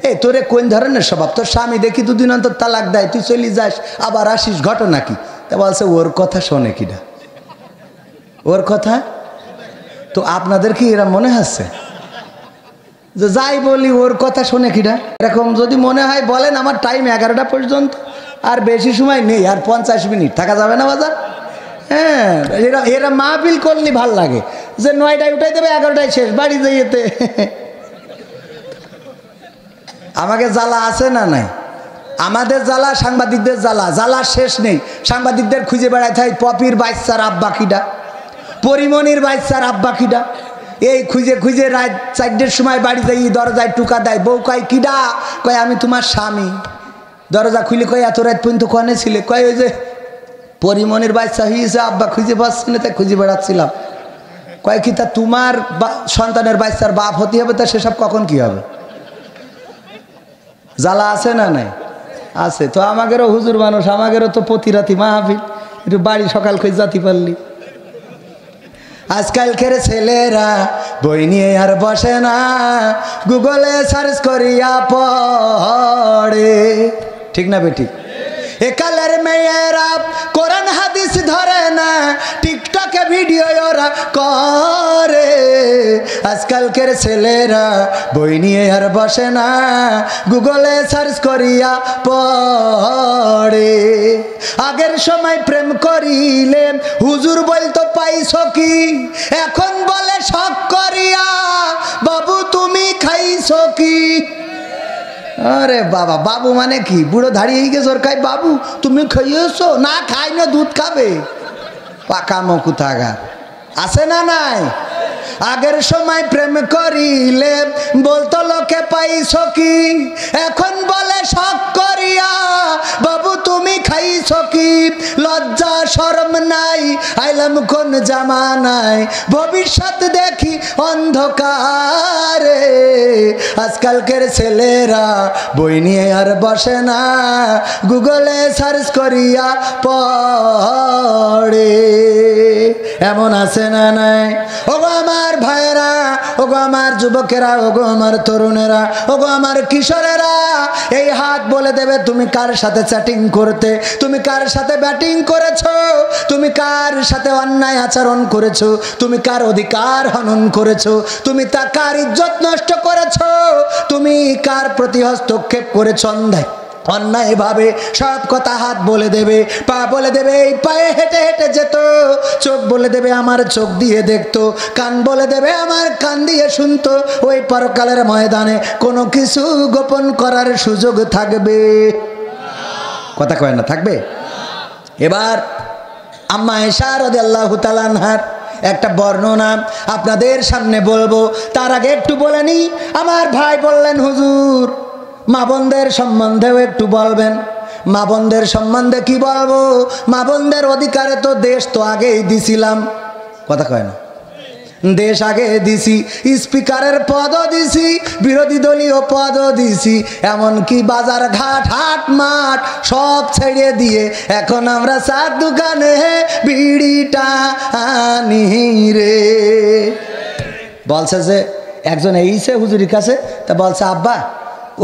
এই তোরে কোন ধরনের স্বভাব, তোর স্বামী দেখি 2 দিন অন্তর তালাক দেয়, তুই চলি যাস আবার আসিস, ঘটনা কি? তা বলছে ওর কথা শোনে কিনা, ওর কথা। তো আপনাদের কি এরা মনে হচ্ছে যে যাই বলি ওর কথা শোনে কিনা? এরকম যদি মনে হয় বলেন, আমার টাইম 11টা পর্যন্ত, আর বেশি সময় নেই, আর 50 মিনিট থাকা যাবে না বাজার। হ্যাঁ, এরা মাহফিল করলে ভাল লাগে, যে 9টায় উঠাই দেবে, 11টায় শেষ, বাড়ি যাইতে। আমাকে জ্বালা আছে না নাই? আমাদের জ্বালা, সাংবাদিকদের জ্বালা, জ্বালা শেষ নেই। সাংবাদিকদের খুঁজে বেড়ায় থাকে পপির বাচ্চার আব্বা কিডা, পরিমণির বাচ্চার আব্বা কিডা, এই খুঁজে খুঁজে রাত 4টের সময় বাড়ি যাই, দরজায় টুকা দেয়, বউ কয় কিডা, কয় আমি তোমার স্বামী। দরজা খুলে কয় এত রাত পর্যন্ত কনে ছিলে, কয় ওই যে পরিমণির বাচ্চা হয়েছে, আব্বা খুঁজে পাচ্ছি না, তাই খুঁজে বেড়াচ্ছিলাম। কয় কি তা তোমার সন্তানের বাচ্চার বাপ হতে হবে, তা সেসব কখন কি হবে? জ্বালা আছে না নাই? আছে। তো আমাদেরও হুজুর মানুষ, আমাদেরও তো প্রতি রাতি মাহফিল, একটু বাড়ি সকাল করে যাতে পারলি। আজকালকের ছেলেরা বই নিয়ে আর বসে না, গুগলে সার্চ করিয়া পড়ে। ঠিক না বেঠিক? একালের মেয়েরা কোরআন হাদিস ধরে না, টিকটকে ভিডিও ওরা করে। আজকালকের ছেলেরা বই নিয়ে আর বসে না, গুগলে সার্চ করিয়া পড়ে। আগের সময় প্রেম করিলে হুজুর বলতো পাইছো কি, এখন বলে শখ করিয়া বাবু তুমি খাইছো কি। আরে বাবা, বাবু মানে কি? বুড়ো দাঁড়িয়ে গেছে, ওর খাই বাবু তুমি খাইয়েছো? না খাই না, দুধ খাবে, পাকা মকু থাকা। আছে না নাই? আগের সময় প্রেম করিলে বলতো লোকে পাইছো কি, এখন বলে শখ করিয়া বাবু তুমি খাইছো কি। লজ্জা শরম নাই, আইলাম কোন জামানায়, ভবিষ্যৎ দেখি অন্ধকারে। আজকালকের ছেলেরা বই নিয়ে আর বসে না, গুগলে সার্চ করিয়া পড়ে। এমন আছে না নাই? ওগো আমার ভাইয়েরা, ওগো আমার যুবকেরা, ওগো আমার তরুণেরা, ওগো আমার কিশোরেরা, এই হাত বলে দেবে তুমি কার সাথে চ্যাটিং করতে, তুমি কার সাথে ব্যাটিং করেছো, তুমি কার সাথে অন্যায় আচরণ করেছো, তুমি কার অধিকার হনন করেছো, তুমি তা কার ইজ্জত নষ্ট করেছো, তুমি কার প্রতি হস্তক্ষেপ করেছো অন্যায়ভাবে, সব কথা হাত বলে দেবে, পা বলে দেবে এই পায়ে হেঁটে হেঁটে যেত, চোখ বলে দেবে আমার চোখ দিয়ে দেখতো, কান বলে দেবে আমার কান দিয়ে শুনতো। ওই পরকালের ময়দানে কোনো কিছু গোপন করার সুযোগ থাকবে? কথা কয় না, থাকবে? এবার আম্মা আয়েশা রাদিয়াল্লাহু তাআলা আনহার একটা বর্ণনা আপনাদের সামনে বলবো। তার আগে একটু বলে নি, আমার ভাই বললেন হুজুর মা বোনদের সম্বন্ধেও একটু বলবেন। মা বোনদের সম্বন্ধে কি বলবো? মা বোনদের অধিকারে তো দেশ তো আগেই দিছিলাম। কথা কয় না? দেশ আগে দিছি, স্পিকারের পদও দিছি, বিরোধী দলীয় পদও দিছি, এমনকি বাজার ঘাট হাট মাঠ সব ছেড়ে দিয়ে এখন আমরা চার দোকানে বিড়িটা আনি রে। বলছে যে একজন এইছে হুজুরির কাছে, তা বলছে আব্বা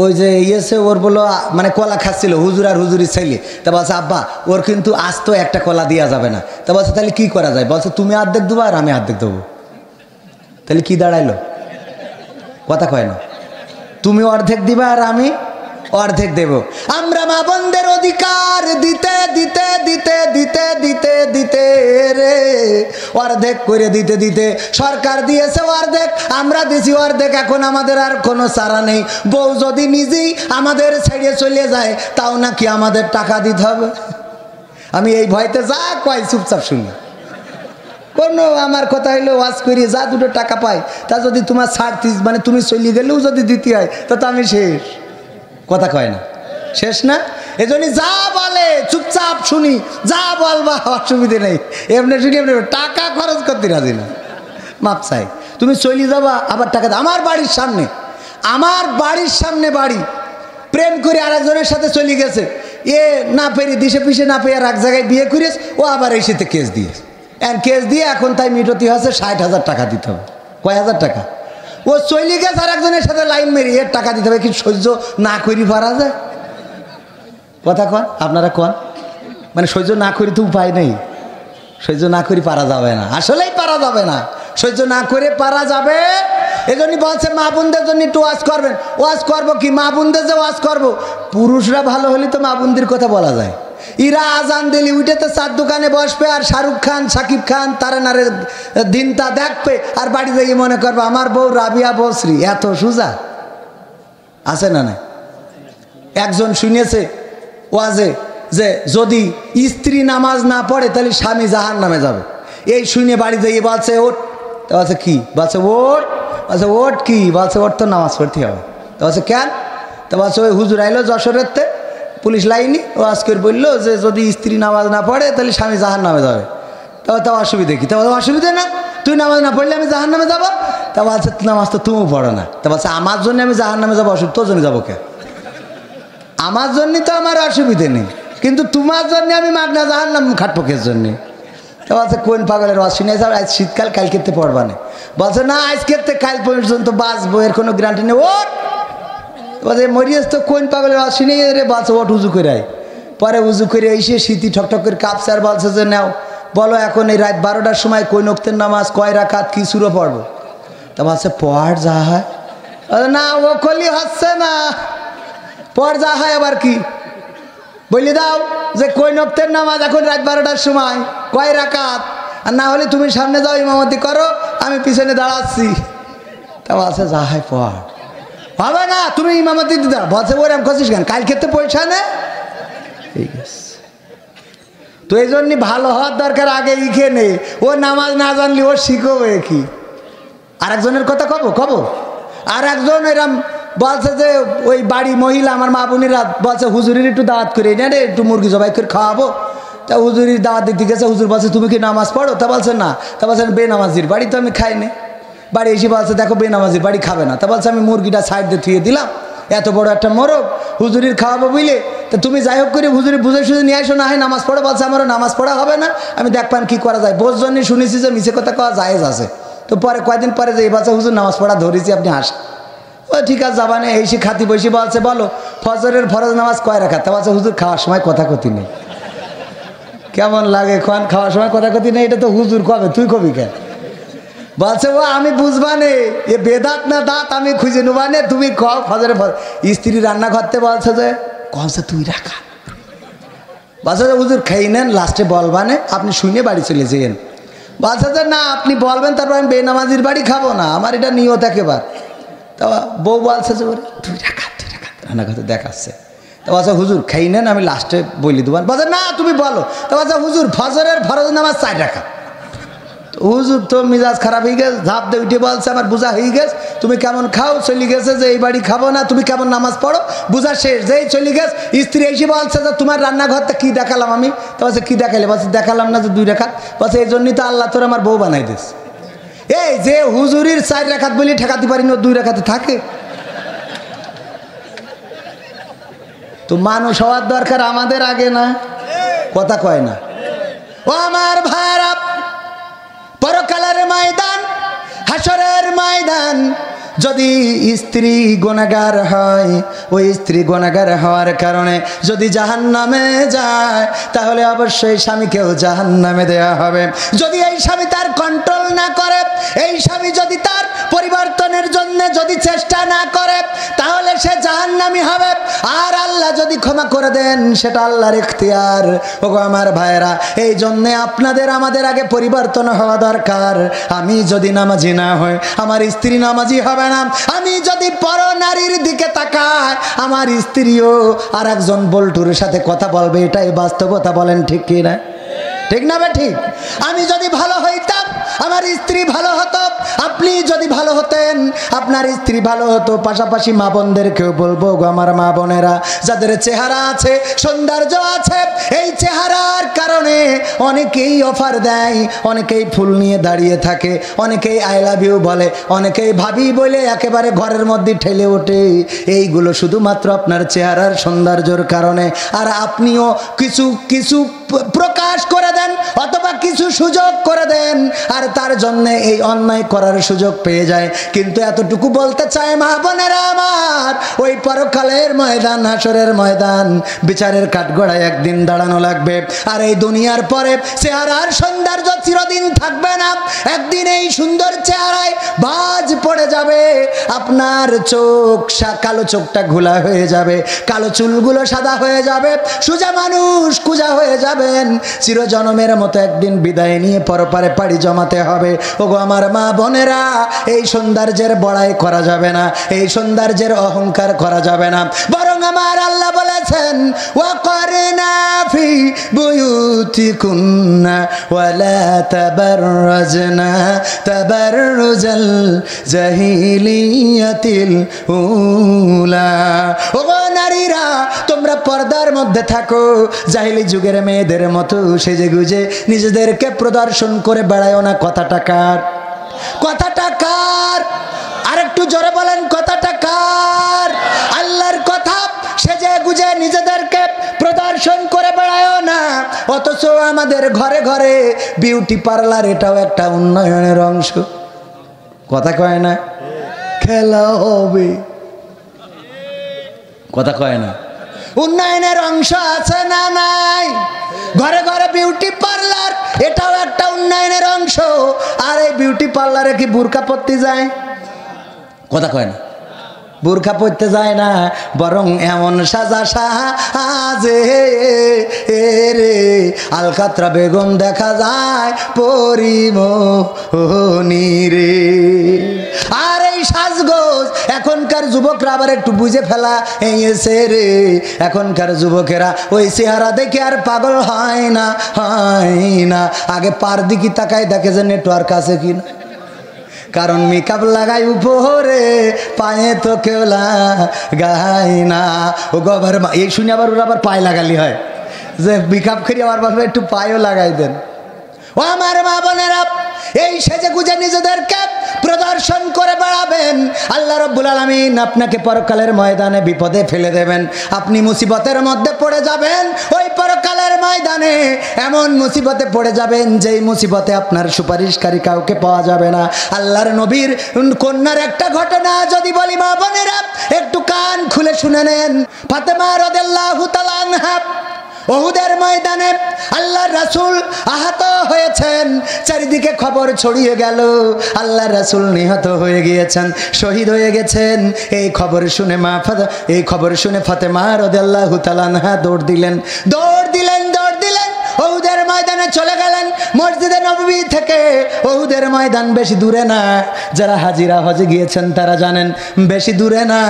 ওই যে ইয়েছে ওর বলো মানে কলা খাচ্ছিল হুজুর আর হুজুরি ছেলে, তা বলছে আব্বা ওর কিন্তু আজ তো একটা কলা দেওয়া যাবে না। তা বলছে তাহলে কি করা যায়? বলছে তুমি অর্ধেক দেবো আর আমি অর্ধেক দেবো। তাহলে কি দাঁড়াইলো? কথা কয় না? তুমি অর্ধেক দিবা আর আমি অর্ধেক দেব। আমরা মা বোনদের অধিকার দিতে দিতে দিতে দিতে দিতে দিতে রে অর্ধেক করে দিতে দিতে সরকার দিয়েছে অর্ধেক, আমরা দিছি অর্ধেক। এখন আমাদের আর কোনো চারা নেই। বউ যদি নিজেই আমাদের ছেড়ে চলে যায় তাও নাকি আমাদের টাকা দিতে হবে। আমি এই ভয়তে যা কয় চুপচাপ শুনি। কোনো আমার কথা হইলো ওয়াজ করি যা দুটো টাকা পাই তা যদি তোমার ছাড় মানে তুমি চলে গেলেও যদি দিতে হয় তা তো আমি শেষ। কথা কয় না? শেষ না? এজন্য যা বলে চুপচাপ শুনি, যা বলবা অসুবিধে নেই। এমনি শুনি এমনি টাকা খরচ করতে রাজি না। মাপ চাই, তুমি চলে যাবা আবার টাকা দাও। আমার বাড়ির সামনে বাড়ি, প্রেম করে আরেকজনের সাথে চলে গেছে, এ না পেরে দিশে পিসে না পেয়ে আর এক জায়গায় বিয়ে করিস, ও আবার এই সাথে কেস দিয়েছে। কেস দিয়ে এখন তাই মিটতি হচ্ছে 60,000 টাকা দিতে হবে। কয় হাজার টাকা? ও চলে গেছে আর একজনের সাথে লাইন মেরি এর টাকা দিতে হবে। কি সহ্য না করি পারা যায়? কথা কন আপনারা কন, মানে সহ্য না করি তো উপায় নেই। সহ্য না করি পারা যাবে না, আসলেই পারা যাবে না। সহ্য না করে পারা যাবে। এজন্য বলছে মা বোনদের জন্য একটু ওয়াজ করবেন। ওয়াজ করবো কি? মা বোনদের যে ওয়াজ করবো, পুরুষরা ভালো হলে তো মা বোনদের কথা বলা যায়। ইরা আজান দিলি উঠে তো চার দোকানে বসবে আর শাহরুখ খান সাকিব খান তারা নারে দিনটা দেখবে আর বাড়ি যাই মনে করবে আমার বউ রাবিয়া বসরি। এত সোজা আছে না? না একজন শুনেছে ওয়াজে যে যদি স্ত্রী নামাজ না পড়ে তাহলে স্বামী জাহান নামে যাবে। এই শুনে বাড়ি যাই বলছে ওট, তা বলছে কি? বলছে ওট। বলছে ওট কি? বলছে ওট তো নামাজ পড়তে হবে। তা বলছে কেন? তা বলছে ওই হুজুর আইলো যশোরেরতে পুলিশ লাইনি, ও আজকের বললো যে যদি স্ত্রী নামাজ না পড়ে তাহলে স্বামী জাহান নামে যাবে। তা অসুবিধে কি? তা অসুবিধে না, তুই নামাজ না পড়লে আমি জাহান নামে যাবো। তা বলছে নামাজ তো তুমিও পড়ো না। তা বলছে আমার জন্য আমি জাহান নামে যাবো, অসুবিধা তোর জন্য যাবো কে? আমার জন্য তো আমার অসুবিধে নেই, কিন্তু তোমার জন্য আমি মাগনা জাহান নাম খাটবো কের জন্যে? তা বলছে কোন পাগলের ওয়াজ শুনে যাও, আজ শীতকাল কাল খেতে পড়বা না। বলছে না আজকের কাল পর্যন্ত বাঁচবো, এর কোনো গ্যারান্টি নেই। ওট বলছে মরিয়াস তো কোন পাগলের ওয়াজ শুনে রে। বলছে ওট উজু করে আয়। পরে উজু করে এসে শীতি ঠকঠক করে কাঁপছে আর বলছে যে নাও বলো এখন এই রাত 12টার সময় কোন ওয়াক্তের নামাজ কয় রাকাত কি সূরা পড়বো? তা বলছে পড় যা হয়। না ও কলি হচ্ছে না, পড় যা হয় আবার কি? বলি দাও যে কোন ওয়াক্তের নামাজ এখন রাত 12টার সময় কয় রাকাত, আর না হলে তুমি সামনে যাও ইমামতি করো আমি পিছনে দাঁড়াচ্ছি। তা বলছে যা হয় পড়। হবে না, তুমি ইমামতি দিতে দাও। বলছে ওর আমি করছিস কেন? কাল খেতে পয়সা নে। ঠিক আছে, তো এই জন্য ভালো হওয়ার দরকার, আগে ইখে নে। ও নামাজ না জানলি ও শিখবে কি? আরেকজনের কথা কব। আর একজন এরম বলছে যে ওই বাড়ি মহিলা আমার মা বোনেরা বলছে হুজুরির একটু দাওয়াত করে না রে, একটু মুরগি জবাই করে খাওয়াবো। তা হুজুরির দাওয়াত দিতে গেছে, হুজুর বলছে তুমি কি নামাজ পড়ো? তা বলছে না। তা বলছেন বে নামাজির বাড়ি তো আমি খাই নি। বাড়ি এসে বলছে দেখো বেনামাজির বাড়ি খাবে না। তা বলছে আমি মুরগিটা সাইড দিয়ে থুয়ে দিলাম, এত বড় একটা মোরগ হুজুরির খাওয়াবো বুঝলে, তো তুমি যাই হোক করে হুজুরি বুঝে সুঝে নিয়ে আসো, না হয় নামাজ পড়ে। বলছে আমারও নামাজ পড়া হবে না, আমি দেখবেন কি করা যায়। বোঝ জন্যই শুনেছি যে মিছে কথা কওয়া জায়েজ আছে। তো পরে কয়েকদিন পরে যে এই বাচ্চা হুজুর নামাজ পড়া ধরেছি, আপনি আসেন। ও ঠিক আছে যাবানে এই সে খাতি বসে বলছে বলো ফজরের ফরজ নামাজ কয় রাখাত? তা বলছে হুজুর খাওয়ার সময় কথা কথি নেই। কেমন লাগে খান খাওয়ার সময় কথা কথি নেই? এটা তো হুজুর কবে, তুই কবি কেন? বলছে ও আমি বুঝবানে, এ বেদাত না দাঁত আমি খুঁজে নেবানে, তুমি খাও ফজরের ফরজ। স্ত্রী রান্না করতে বলছে যে কমছে তুই রাখা। বলছে যে হুজুর খেয়ে নেন, লাস্টে বলবানে, আপনি শুনে বাড়ি চলে যেন। বলছে যে না আপনি বলবেন, তারপর আমি বেনামাজির বাড়ি খাবো না, আমার এটা নিয়ত একেবার। তা বউ বলছে যে ওরে তুই রাখা রান্না করতে দেখাচ্ছে। তা বলছে হুজুর খেয়ে নেন, আমি লাস্টে বলি দেবেন। বলছে না তুমি বলো। তা বলছে হুজুর ফজরের ফরজ নামাজ 4 রাকাত। হুজুর তো মিজাজ খারাপ হয়ে গেছে, ঝাঁপ দিয়ে উঠে বলছে আমার বোঝা হয়ে গেছে, তুমি কেমন খাও, চলে গেছে যে এই বাড়ি খাবো না, তুমি কেমন নামাজ পড়ো, বোঝা শেষ, যেই চলে গেছে। স্ত্রী এসে বলছে যে তোমার রান্নাঘরটা কি দেখালাম আমি? তো বলছে কি দেখালে? বলছে দেখালাম না যে 2 রাকাত। বলছে এই জন্যই তো আল্লাহ তোর আমার বউ বানাই দিস। এই যে হুজুরির 4 রাকাত বলি ঠেকাতে পারিনি, 2 রাকাতে থাকে। তো মানুষ হওয়ার দরকার আমাদের আগে না, কথা কয় না। ও আমার ভাইরা, পরকালের ময়দান, হাসরের ময়দান, যদি স্ত্রী গুনাহগার হয়, ওই স্ত্রী গুনাহগার হওয়ার কারণে যদি জাহান্নামে যায়, তাহলে অবশ্যই স্বামীকেও জাহান্নামে দেয়া হবে। যদি এই স্বামী তার কন্ট্রোল না করে, এই স্বামী যদি তার পরিবর্তনের জন্য যদি চেষ্টা না করে, তাহলে সে জাহান্নামী হবে। আর আল্লাহ যদি ক্ষমা করে দেন, সেটা আল্লাহর ইখতিয়ার। ওগো আমার ভাইরা, এই জন্য আপনাদের আমাদের আগে পরিবর্তন হওয়া দরকার। আমি যদি নামাজি না হই, আমার স্ত্রী নামাজি হবে না। আমি যদি পর নারীর দিকে তাকাই, আমার স্ত্রীও আর একজন বল্টুর সাথে কথা বলবে, এটাই বাস্তবতা। বলেন ঠিক কি না? ঠিক না? ঠিক। আমি যদি ভালো হইতাম, আমার স্ত্রী ভালো হতো। আপনি যদি ভালো হতেন, আপনার স্ত্রী ভালো হতো। পাশাপাশি মা বোনদেরকেও বলবো, গো আমার মা বোনেরা, যাদের চেহারা আছে, সৌন্দর্য আছে, এই চেহারার কারণে অনেকেই অফার দেয়, অনেকেই ফুল নিয়ে দাঁড়িয়ে থাকে, অনেকেই আই লাভ ইউ বলে, অনেকেই ভাবি বলে একেবারে ঘরের মধ্যে ঠেলে ওঠে। এইগুলো শুধুমাত্র আপনার চেহারার সৌন্দর্যের কারণে। আর আপনিও কিছু কিছু প্রকাশ করে দেন অথবা কিছু সুযোগ করে দেন, আর তার জন্য এই অন্যায় করার সুযোগ পেয়ে যায়। কিন্তু এতটুকু বলতে চায় মা বোনেরা আমার, ওই পরকালের ময়দান, হাসরের ময়দান, বিচারের কাঠগড়ায় একদিন দাঁড়ানো লাগবে। আর এই দুনিয়ার পরে চেহারার সৌন্দর্য চিরদিন থাকবে না। একদিন এই সুন্দর চেহারায় বাজ পড়ে যাবে, আপনার চোখ কালো, চোখটা ঘোলা হয়ে যাবে, কালো চুলগুলো সাদা হয়ে যাবে, সোজা মানুষ কুজা হয়ে যাবেন। চিরজনমের মতো একদিন বিদায় নিয়ে পরপারে পাড়ি জমাতে হবে। ওগো আমার মা বোনেরা, এই সৌন্দর্যের বড়াই করা যাবে না, এই সৌন্দর্যের অহংকার করা যাবে না। বরং আমার আল্লাহ বলেছেন, ওয়াকরনা ফি বুয়ুতিকুন্না ওয়ালা তাবাররাজনা তাবাররুজাল জাহিলিয়াতিল উলা। ওগো নারীরা, তোমরা পর্দার মধ্যে থাকো, জাহিলি যুগের মেয়েদের মতো সেজে গুজে নিজেদেরকে প্রদর্শন করে বেড়ায়ও না। কথাটা কার? কথাটা কার? আরেকটু জোরে বলেন, কথাটা কার? আল্লাহর কথা। সেজে গুজে নিজেদেরকে প্রদর্শন করে বেড়ায়ও না। অথচ আমাদের ঘরে ঘরে বিউটি পার্লার, এটাও একটা উন্নয়নের অংশ। কথা কয় না? খেলা হবে, কথা কয় না? উন্নয়নের অংশ আছে না নাই? ঘরে ঘরে বিউটি পার্লার, এটাও একটা উন্নয়নের অংশ। আর এই বিউটি পার্লারে কি বোরকা পরতে যায়? কথা কয় না? বোরকা পরতে যায় না, বরং এমন সাজা সাজে রে আলকাতরা বেগম দেখা যায় পরিমণি রে। আর এই সাজগোজ এখনকার যুবকরা আবার একটু বুঝে ফেলা এসে রে। এখনকার যুবকেরা ওই চেহারা দেখে আর পাগল হয় না, হয় না। আগে পার দিকে তাকায় দেখে যে নেটওয়ার্ক আছে কিনা। কারণ মেকআপ লাগাই উপরে, পায়ে তো কেউ লাগাই না। ও গবার এই শুনে আবার ওরা আবার পায়ে লাগালি হয়, যে মেকআপ করি আবার একটু পায়েও লাগাই দেন। ও আমার মা বোনেরা, এই সেজে গুজে নিজেদেরকে প্রদর্শন করে বেড়াবেন, আল্লাহ রাব্বুল আলামিন আপনাকে পরকালের ময়দানে বিপদে ফেলে দেবেন। আপনি মুসিবতের মধ্যে পড়ে যাবেন। ওই পরকালের ময়দানে এমন মুসিবতে পড়ে যাবেন যেই মুসিবতে আপনার সুপারিশকারী কাউকে পাওয়া যাবে না। আল্লাহর নবীর কন্যার একটা ঘটনা যদি বলি মা বোনেরা, একটু কান খুলে শুনে নেন। ফাতেমা রাদিয়াল্লাহু তাআলা আনহা উহুদের ময়দানে আল্লাহর রাসূল আহত হয়েছেন, চারিদিকে খবর ছড়িয়ে গেল আল্লাহর রাসূল নিহত হয়ে গিয়েছেন, শহীদ হয়ে গেছেন। এই খবর শুনে ফাতেমা রাদিয়াল্লাহু তাআলা আনহা দৌড় দিলেন উহুদের ময়দানে চলে গেলেন। মসজিদে নববী থেকে উহুদের ময়দান বেশি দূরে না, যারা হাজিরা হজে গিয়েছেন তারা জানেন বেশি দূরে না।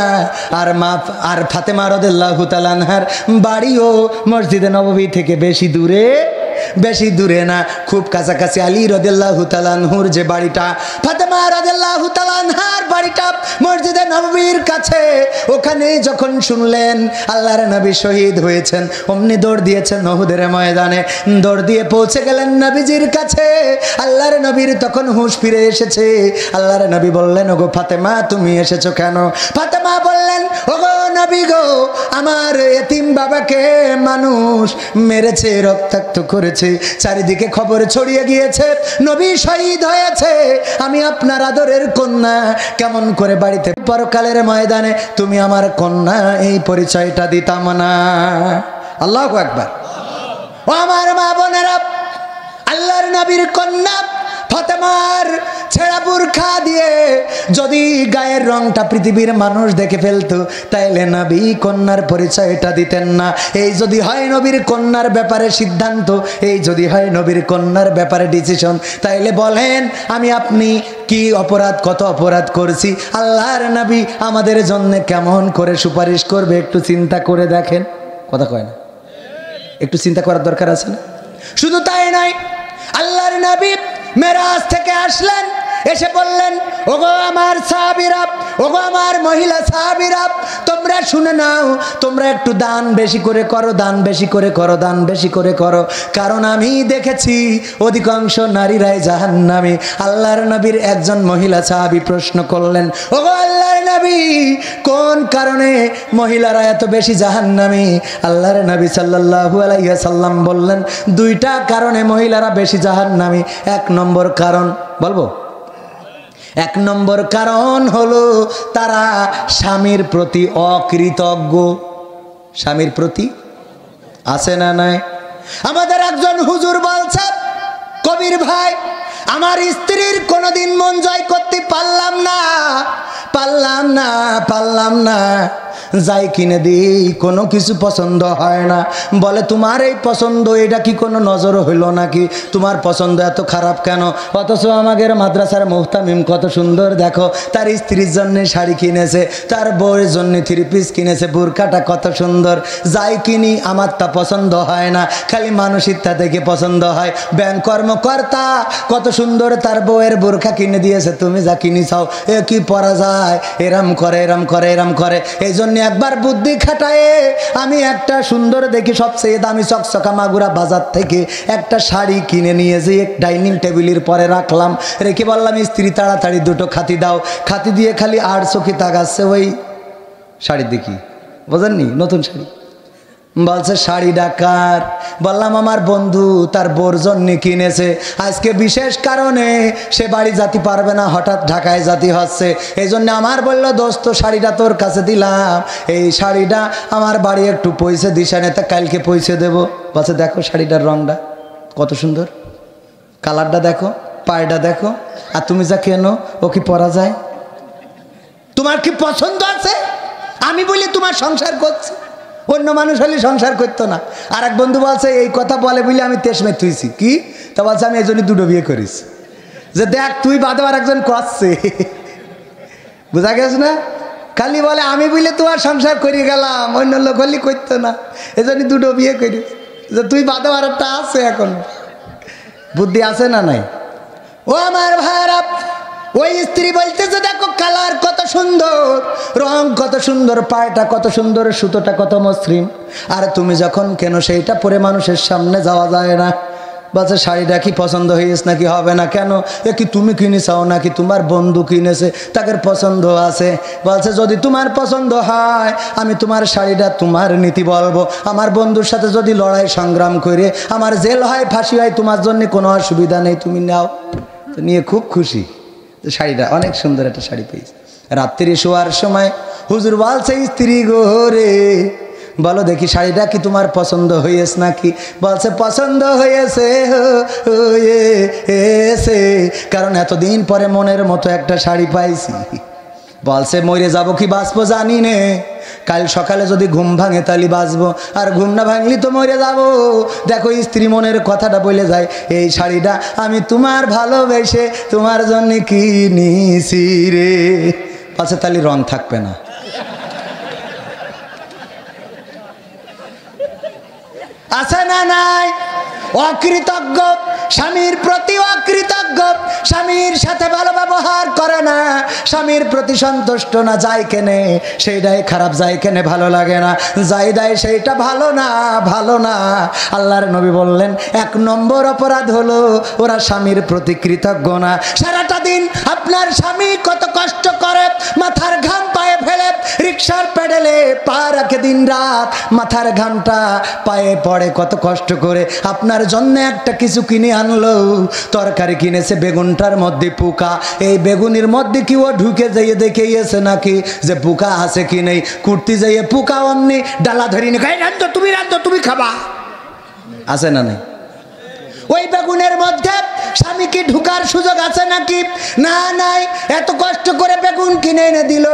আর ফাতেমা রাদিয়াল্লাহু তাআলা আনহার বাড়িও মসজিদে নববী থেকে বেশি দূরে না, খুব কাছাকাছি। আলী রাদিয়াল্লাহু তাআলা আনহুর যে বাড়িটা, ফাতেমা রাদিয়াল্লাহু তাআলা আনহার বাড়িটা মসজিদে নববীর কাছে। ওখানে যখন শুনলেন আল্লাহর নবী শহীদ হয়েছেন, অমনি দৌড় দিয়েছেন উহুদের ময়দানে, দৌড় দিয়ে পৌঁছে গেলেন নবীজির কাছে। আল্লাহর নবীর তখন হুঁশ ফিরে এসেছে। আল্লাহর নবী বললেন, ওগো ফাতেমা তুমি এসেছো কেন? ফাতেমা বললেন, ওগো নবী গো, আমার এতিম বাবাকে মানুষ মেরেছে, রক্তাক্ত করেছে, চারিদিকে খবর ছড়িয়ে গিয়েছে নবী শহীদ হয়েছে। আমি আপনার আদরের কন্যা, কেমন করে বাড়িতে পরকালের ময়দানে তুমি আমার কন্যা এই পরিচয়টা দিতাম না? আল্লাহু আকবার। ও আমার মা বোনেরা, আল্লাহর নবীর কন্যা ফাতেমার ছেঁড়া বুরখা দিয়ে যদি গায়ের রংটা পৃথিবীর মানুষ দেখে ফেলতো, তাইলে নবী কন্যার পরিচয়টা দিতেন না। এই যদি হয় নবীর কন্যার ব্যাপারে সিদ্ধান্ত, এই যদি হয় নবীর কন্যার ব্যাপারে ডিসিশন, তাইলে বলেন আমি আপনি কি অপরাধ, কত অপরাধ করছি? আল্লাহর নবী আমাদের জন্য কেমন করে সুপারিশ করবে একটু চিন্তা করে দেখেন। কথা কয় না? একটু চিন্তা করার দরকার আছে না? শুধু তাই নয়, আল্লাহর নবী মেরাজ থেকে আসলেন, এসে বললেন, ওগো আমার সাহাবীরা, ওগো আমার মহিলা সাহাবীরা, তোমরা শুনে নাও, তোমরা একটু দান বেশি করে করো, দান বেশি করে করো, দান বেশি করে করো, কারণ আমি দেখেছি অধিকাংশ নারীরাই জাহান্নামী। আল্লাহর নবীর একজন মহিলা সাহাবী প্রশ্ন করলেন, ওগো আল্লাহর নবী, কোন কারণে মহিলারা এত বেশি জাহান্নামী? আল্লাহর নবী সাল্লাল্লাহু আলাইহি ওয়াসাল্লাম বললেন, দুইটা কারণে মহিলারা বেশি জাহান্নামী। এক নম্বর কারণ বলবো, এক নম্বর কারণ হলো তারা স্বামীর প্রতি অকৃতজ্ঞ। স্বামীর প্রতি আছে না নাই? আমাদের একজন হুজুর বলছে, কবির ভাই, আমার স্ত্রীর কোনোদিন মন জয় করতে পারলাম না, যাই কিনে দিই কোনো কিছু পছন্দ হয় না। বলে, তোমার এই পছন্দ এটা কি কোনো নজর হইল নাকি? তোমার পছন্দ এত খারাপ কেন? অথচ আমাদের মাদ্রাসার মুহতামিম কত সুন্দর, দেখো তার স্ত্রীর জন্য শাড়ি কিনেছে, তার বউয়ের জন্য থ্রি পিস কিনেছে, বোরকাটা কত সুন্দর। যাই কিনি আমার তা পছন্দ হয় না, খালি মানুষের তা দেখে পছন্দ হয়। ব্যাংক কর্মকর্তা কত সুন্দর তার বউয়ের বোরকা কিনে দিয়েছে, তুমি যা কিনি চাও এ কি পরা যায়, এরম করে। এই জন্য একবার বুদ্ধি খাটায় আমি একটা সুন্দর দেখি সবচেয়ে দামি চকচকা মাগুরা বাজার থেকে একটা শাড়ি কিনে নিয়ে যেয়ে ডাইনিং টেবিলের পরে রাখলাম, রেখে বললাম, স্ত্রী তাড়াতাড়ি দুটো খাতি দাও। খাতি দিয়ে খালি আর চোখে তাকাচ্ছে ওই শাড়ি দেখি, বোঝেননি? নতুন শাড়ি। বলছে শাড়ি ডাকার। বললাম, আমার বন্ধু তার বোর জন্য কিনেছে, আজকে বিশেষ কারণে সে বাড়ি যেতে পারবে না, হঠাৎ ঢাকায় যেতে হচ্ছে, এই জন্য আমার বললো, দোস্ত শাড়িটা তোর কাছে দিলাম, এই শাড়িটা আমার বাড়ি একটু পয়সা দিস না, তা কালকে পয়সা দেবো। বলছে, দেখো শাড়িটার রংটা কত সুন্দর, কালারটা দেখো, পায়টা দেখো, আর তুমি যা কেনো ও কি পরা যায়? তোমার কি পছন্দ আছে? আমি বলি তোমার সংসার করছি, অন্য মানুষ হলে সংসার করতো না। আর এক বন্ধু বলছে, এই কথা বলে বলে আমি তেসমে তুইছি কি, তা বলছে আমি এই জন্য দুটো বিয়ে করিস, যে দেখ তুই বাদে আর একজন করছে, বুঝা গেছ না? খালি বলে আমি বলে তোমার সংসার করে গেলাম, অন্য লোক হলে করতো না, এই জন্য দুটো বিয়ে করিস, যে তুই বাদে আর একটা আছে। এখন বুদ্ধি আছে না নাই? ও আমার ভাইরা, ওই স্ত্রী বলতেছে, দেখো কালার কত সুন্দর, রং কত সুন্দর, পায়টা কত সুন্দর, সুতোটা কত মসৃণ, আর তুমি যখন কেন সেইটা পরে মানুষের সামনে যাওয়া যায় না। বলছে শাড়িটা কি পছন্দ হয়েছে নাকি? হবে না কেন? এ কি তুমি কিনেছাও নাকি তোমার বন্ধু কিনেছে, তাদের পছন্দ আছে? বলছে যদি তোমার পছন্দ হয় আমি তোমার শাড়িটা তোমার নীতি বলবো, আমার বন্ধুর সাথে যদি লড়াই সংগ্রাম করে আমার জেল হয় ফাঁসি হয় তোমার জন্য কোনো অসুবিধা নেই, তুমি নাও। তো নিয়ে খুব খুশি, তো শাড়িটা অনেক সুন্দর একটা শাড়ি পেয়েছে। রাত্রি শোয়ার সময় হুজুর বলছে স্ত্রী গোরে বলো দেখি শাড়িটা কি তোমার পছন্দ হয়েছে নাকি? বলছে পছন্দ হয়েছে, কারণ এতদিন পরে মনের মতো একটা শাড়ি পাইছি। বলছে মরে যাবো কি বাঁচবো জানি নে, কাল সকালে যদি ঘুম ভাঙে তাহলে বাঁচবো, আর ঘুম না ভাঙলি তো মরে যাবো। দেখো স্ত্রী মনের কথাটা বলে যায়, এই শাড়িটা আমি তোমার ভালোবেসে তোমার জন্য কিনেছি রে। বলছে তাহলে রং থাকবে না। আছে না নাই? অকৃতজ্ঞ স্বামীর প্রতি অকৃতজ্ঞ, স্বামীর সাথে ভালো ব্যবহার করে না, স্বামীর প্রতি সন্তুষ্ট না, যাই কেনে সেইটাই খারাপ, যাই কেনে ভালো লাগে না, যাই দেয় সেইটা ভালো না, ভালো না। আল্লাহর নবী বললেন 1 নম্বর অপরাধ হলো ওরা স্বামীর প্রতি কৃতজ্ঞ না। সারাটা দিন আপনার স্বামী কত কষ্ট করে, মাথার ঘাম পায়ে ফেলে রিক্সার প্যাডেলে পা রাখে দিন রাত, মাথার ঘামটা পায়ে পড়ে কত কষ্ট করে, আপনার জন্য একটা কিছু কিনে আনলো, তরকারি কিনেছে বেগুনটার মধ্যে পোকা, এই বেগুনের মধ্যে কি ও ঢুকে যাইয়ে দেখে গেছে নাকি যে পোকা আছে কি নেই? কুর্তি যাইয়ে পোকা অমনি ডালা ধরি নি, রান্ধো তুমি খাবা, আছে না নেই? ওই বেগুনের মধ্যে স্বামী কি ঢুকার সুযোগ আছে নাকি? না, নাই। এত কষ্ট করে বেগুন কিনে এনে দিল,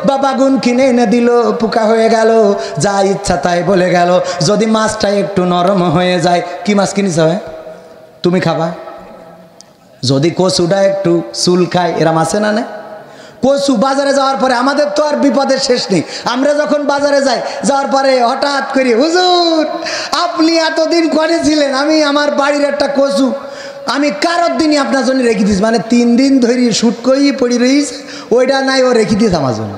বা বাগুন কিনে এনে দিল, পোকা হয়ে গেল, যা ইচ্ছা তাই বলে গেল। যদি মাছটা একটু নরম হয়ে যায়, কি মাছ কিনেছ হয় তুমি খাবা? যদি কচুটা একটু চুল খায়, এরা মাছে না নেই? কচু বাজারে যাওয়ার পরে আমাদের তো আর বিপদের শেষ নেই। আমরা যখন বাজারে যাওয়ার পরে হঠাৎ করে হুজুর আপনি এতদিন করেছিলেন, আমি আমার বাড়ির একটা কচু আমি কারোর দিনই আপনার জন্য রেখে দিস, মানে 3 দিন ধরে শুট করি পড়ি রইস, ওইটা নাই ও রেখে দিস আমার জন্য,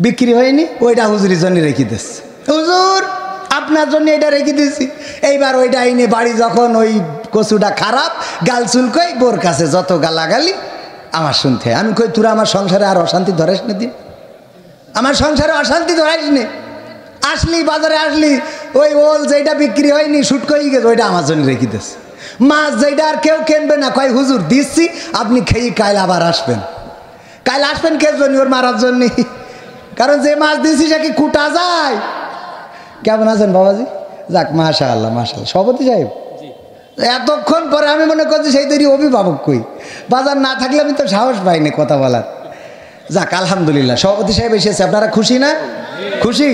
বিক্রি হয়নি, ওইটা হুজুরের জন্য রেখে দিস। হুজুর আপনার জন্য এটা রেখে দিয়েছি। এইবার ওইটা আইনে বাড়ি যখন ওই কচুটা খারাপ, গাল চুলকই, বোর কাছে যত গালাগালি আমার শুনতে, আমি কই তোরা আমার সংসারে আর অশান্তি ধরাস নি, দিন আমার সংসারে অশান্তি ধরাস নি, আসলি বাজারে আসলি ওই ওল যেটা বিক্রি হয়নি শুট কই গেছে, ওইটা আমার জন্য রেখে দিস। মাছ যেটা আর কেউ কিনবে না, কয় হুজুর দিচ্ছি আপনি খেয়ে কাল আবার আসবেন। কাল আসবেন কে জন্য? ওর মারার জন্য, কারণ যে মাছ দিয়েছি সে কি কুটা যায়? কেমন আছেন বাবাজি? যাক মাশাআল্লাহ মাশাআল্লাহ। সভাপতি সাহেব এতক্ষণ পরে আমি মনে করছি সেই তৈরি অভিভাবক কই, বাজার না থাকলে আমি তো সাহস পাইনি কথা বলার। যাক আলহামদুলিল্লাহ সভাপতি সাহেব এসেছে, আপনারা খুশি না? খুশি?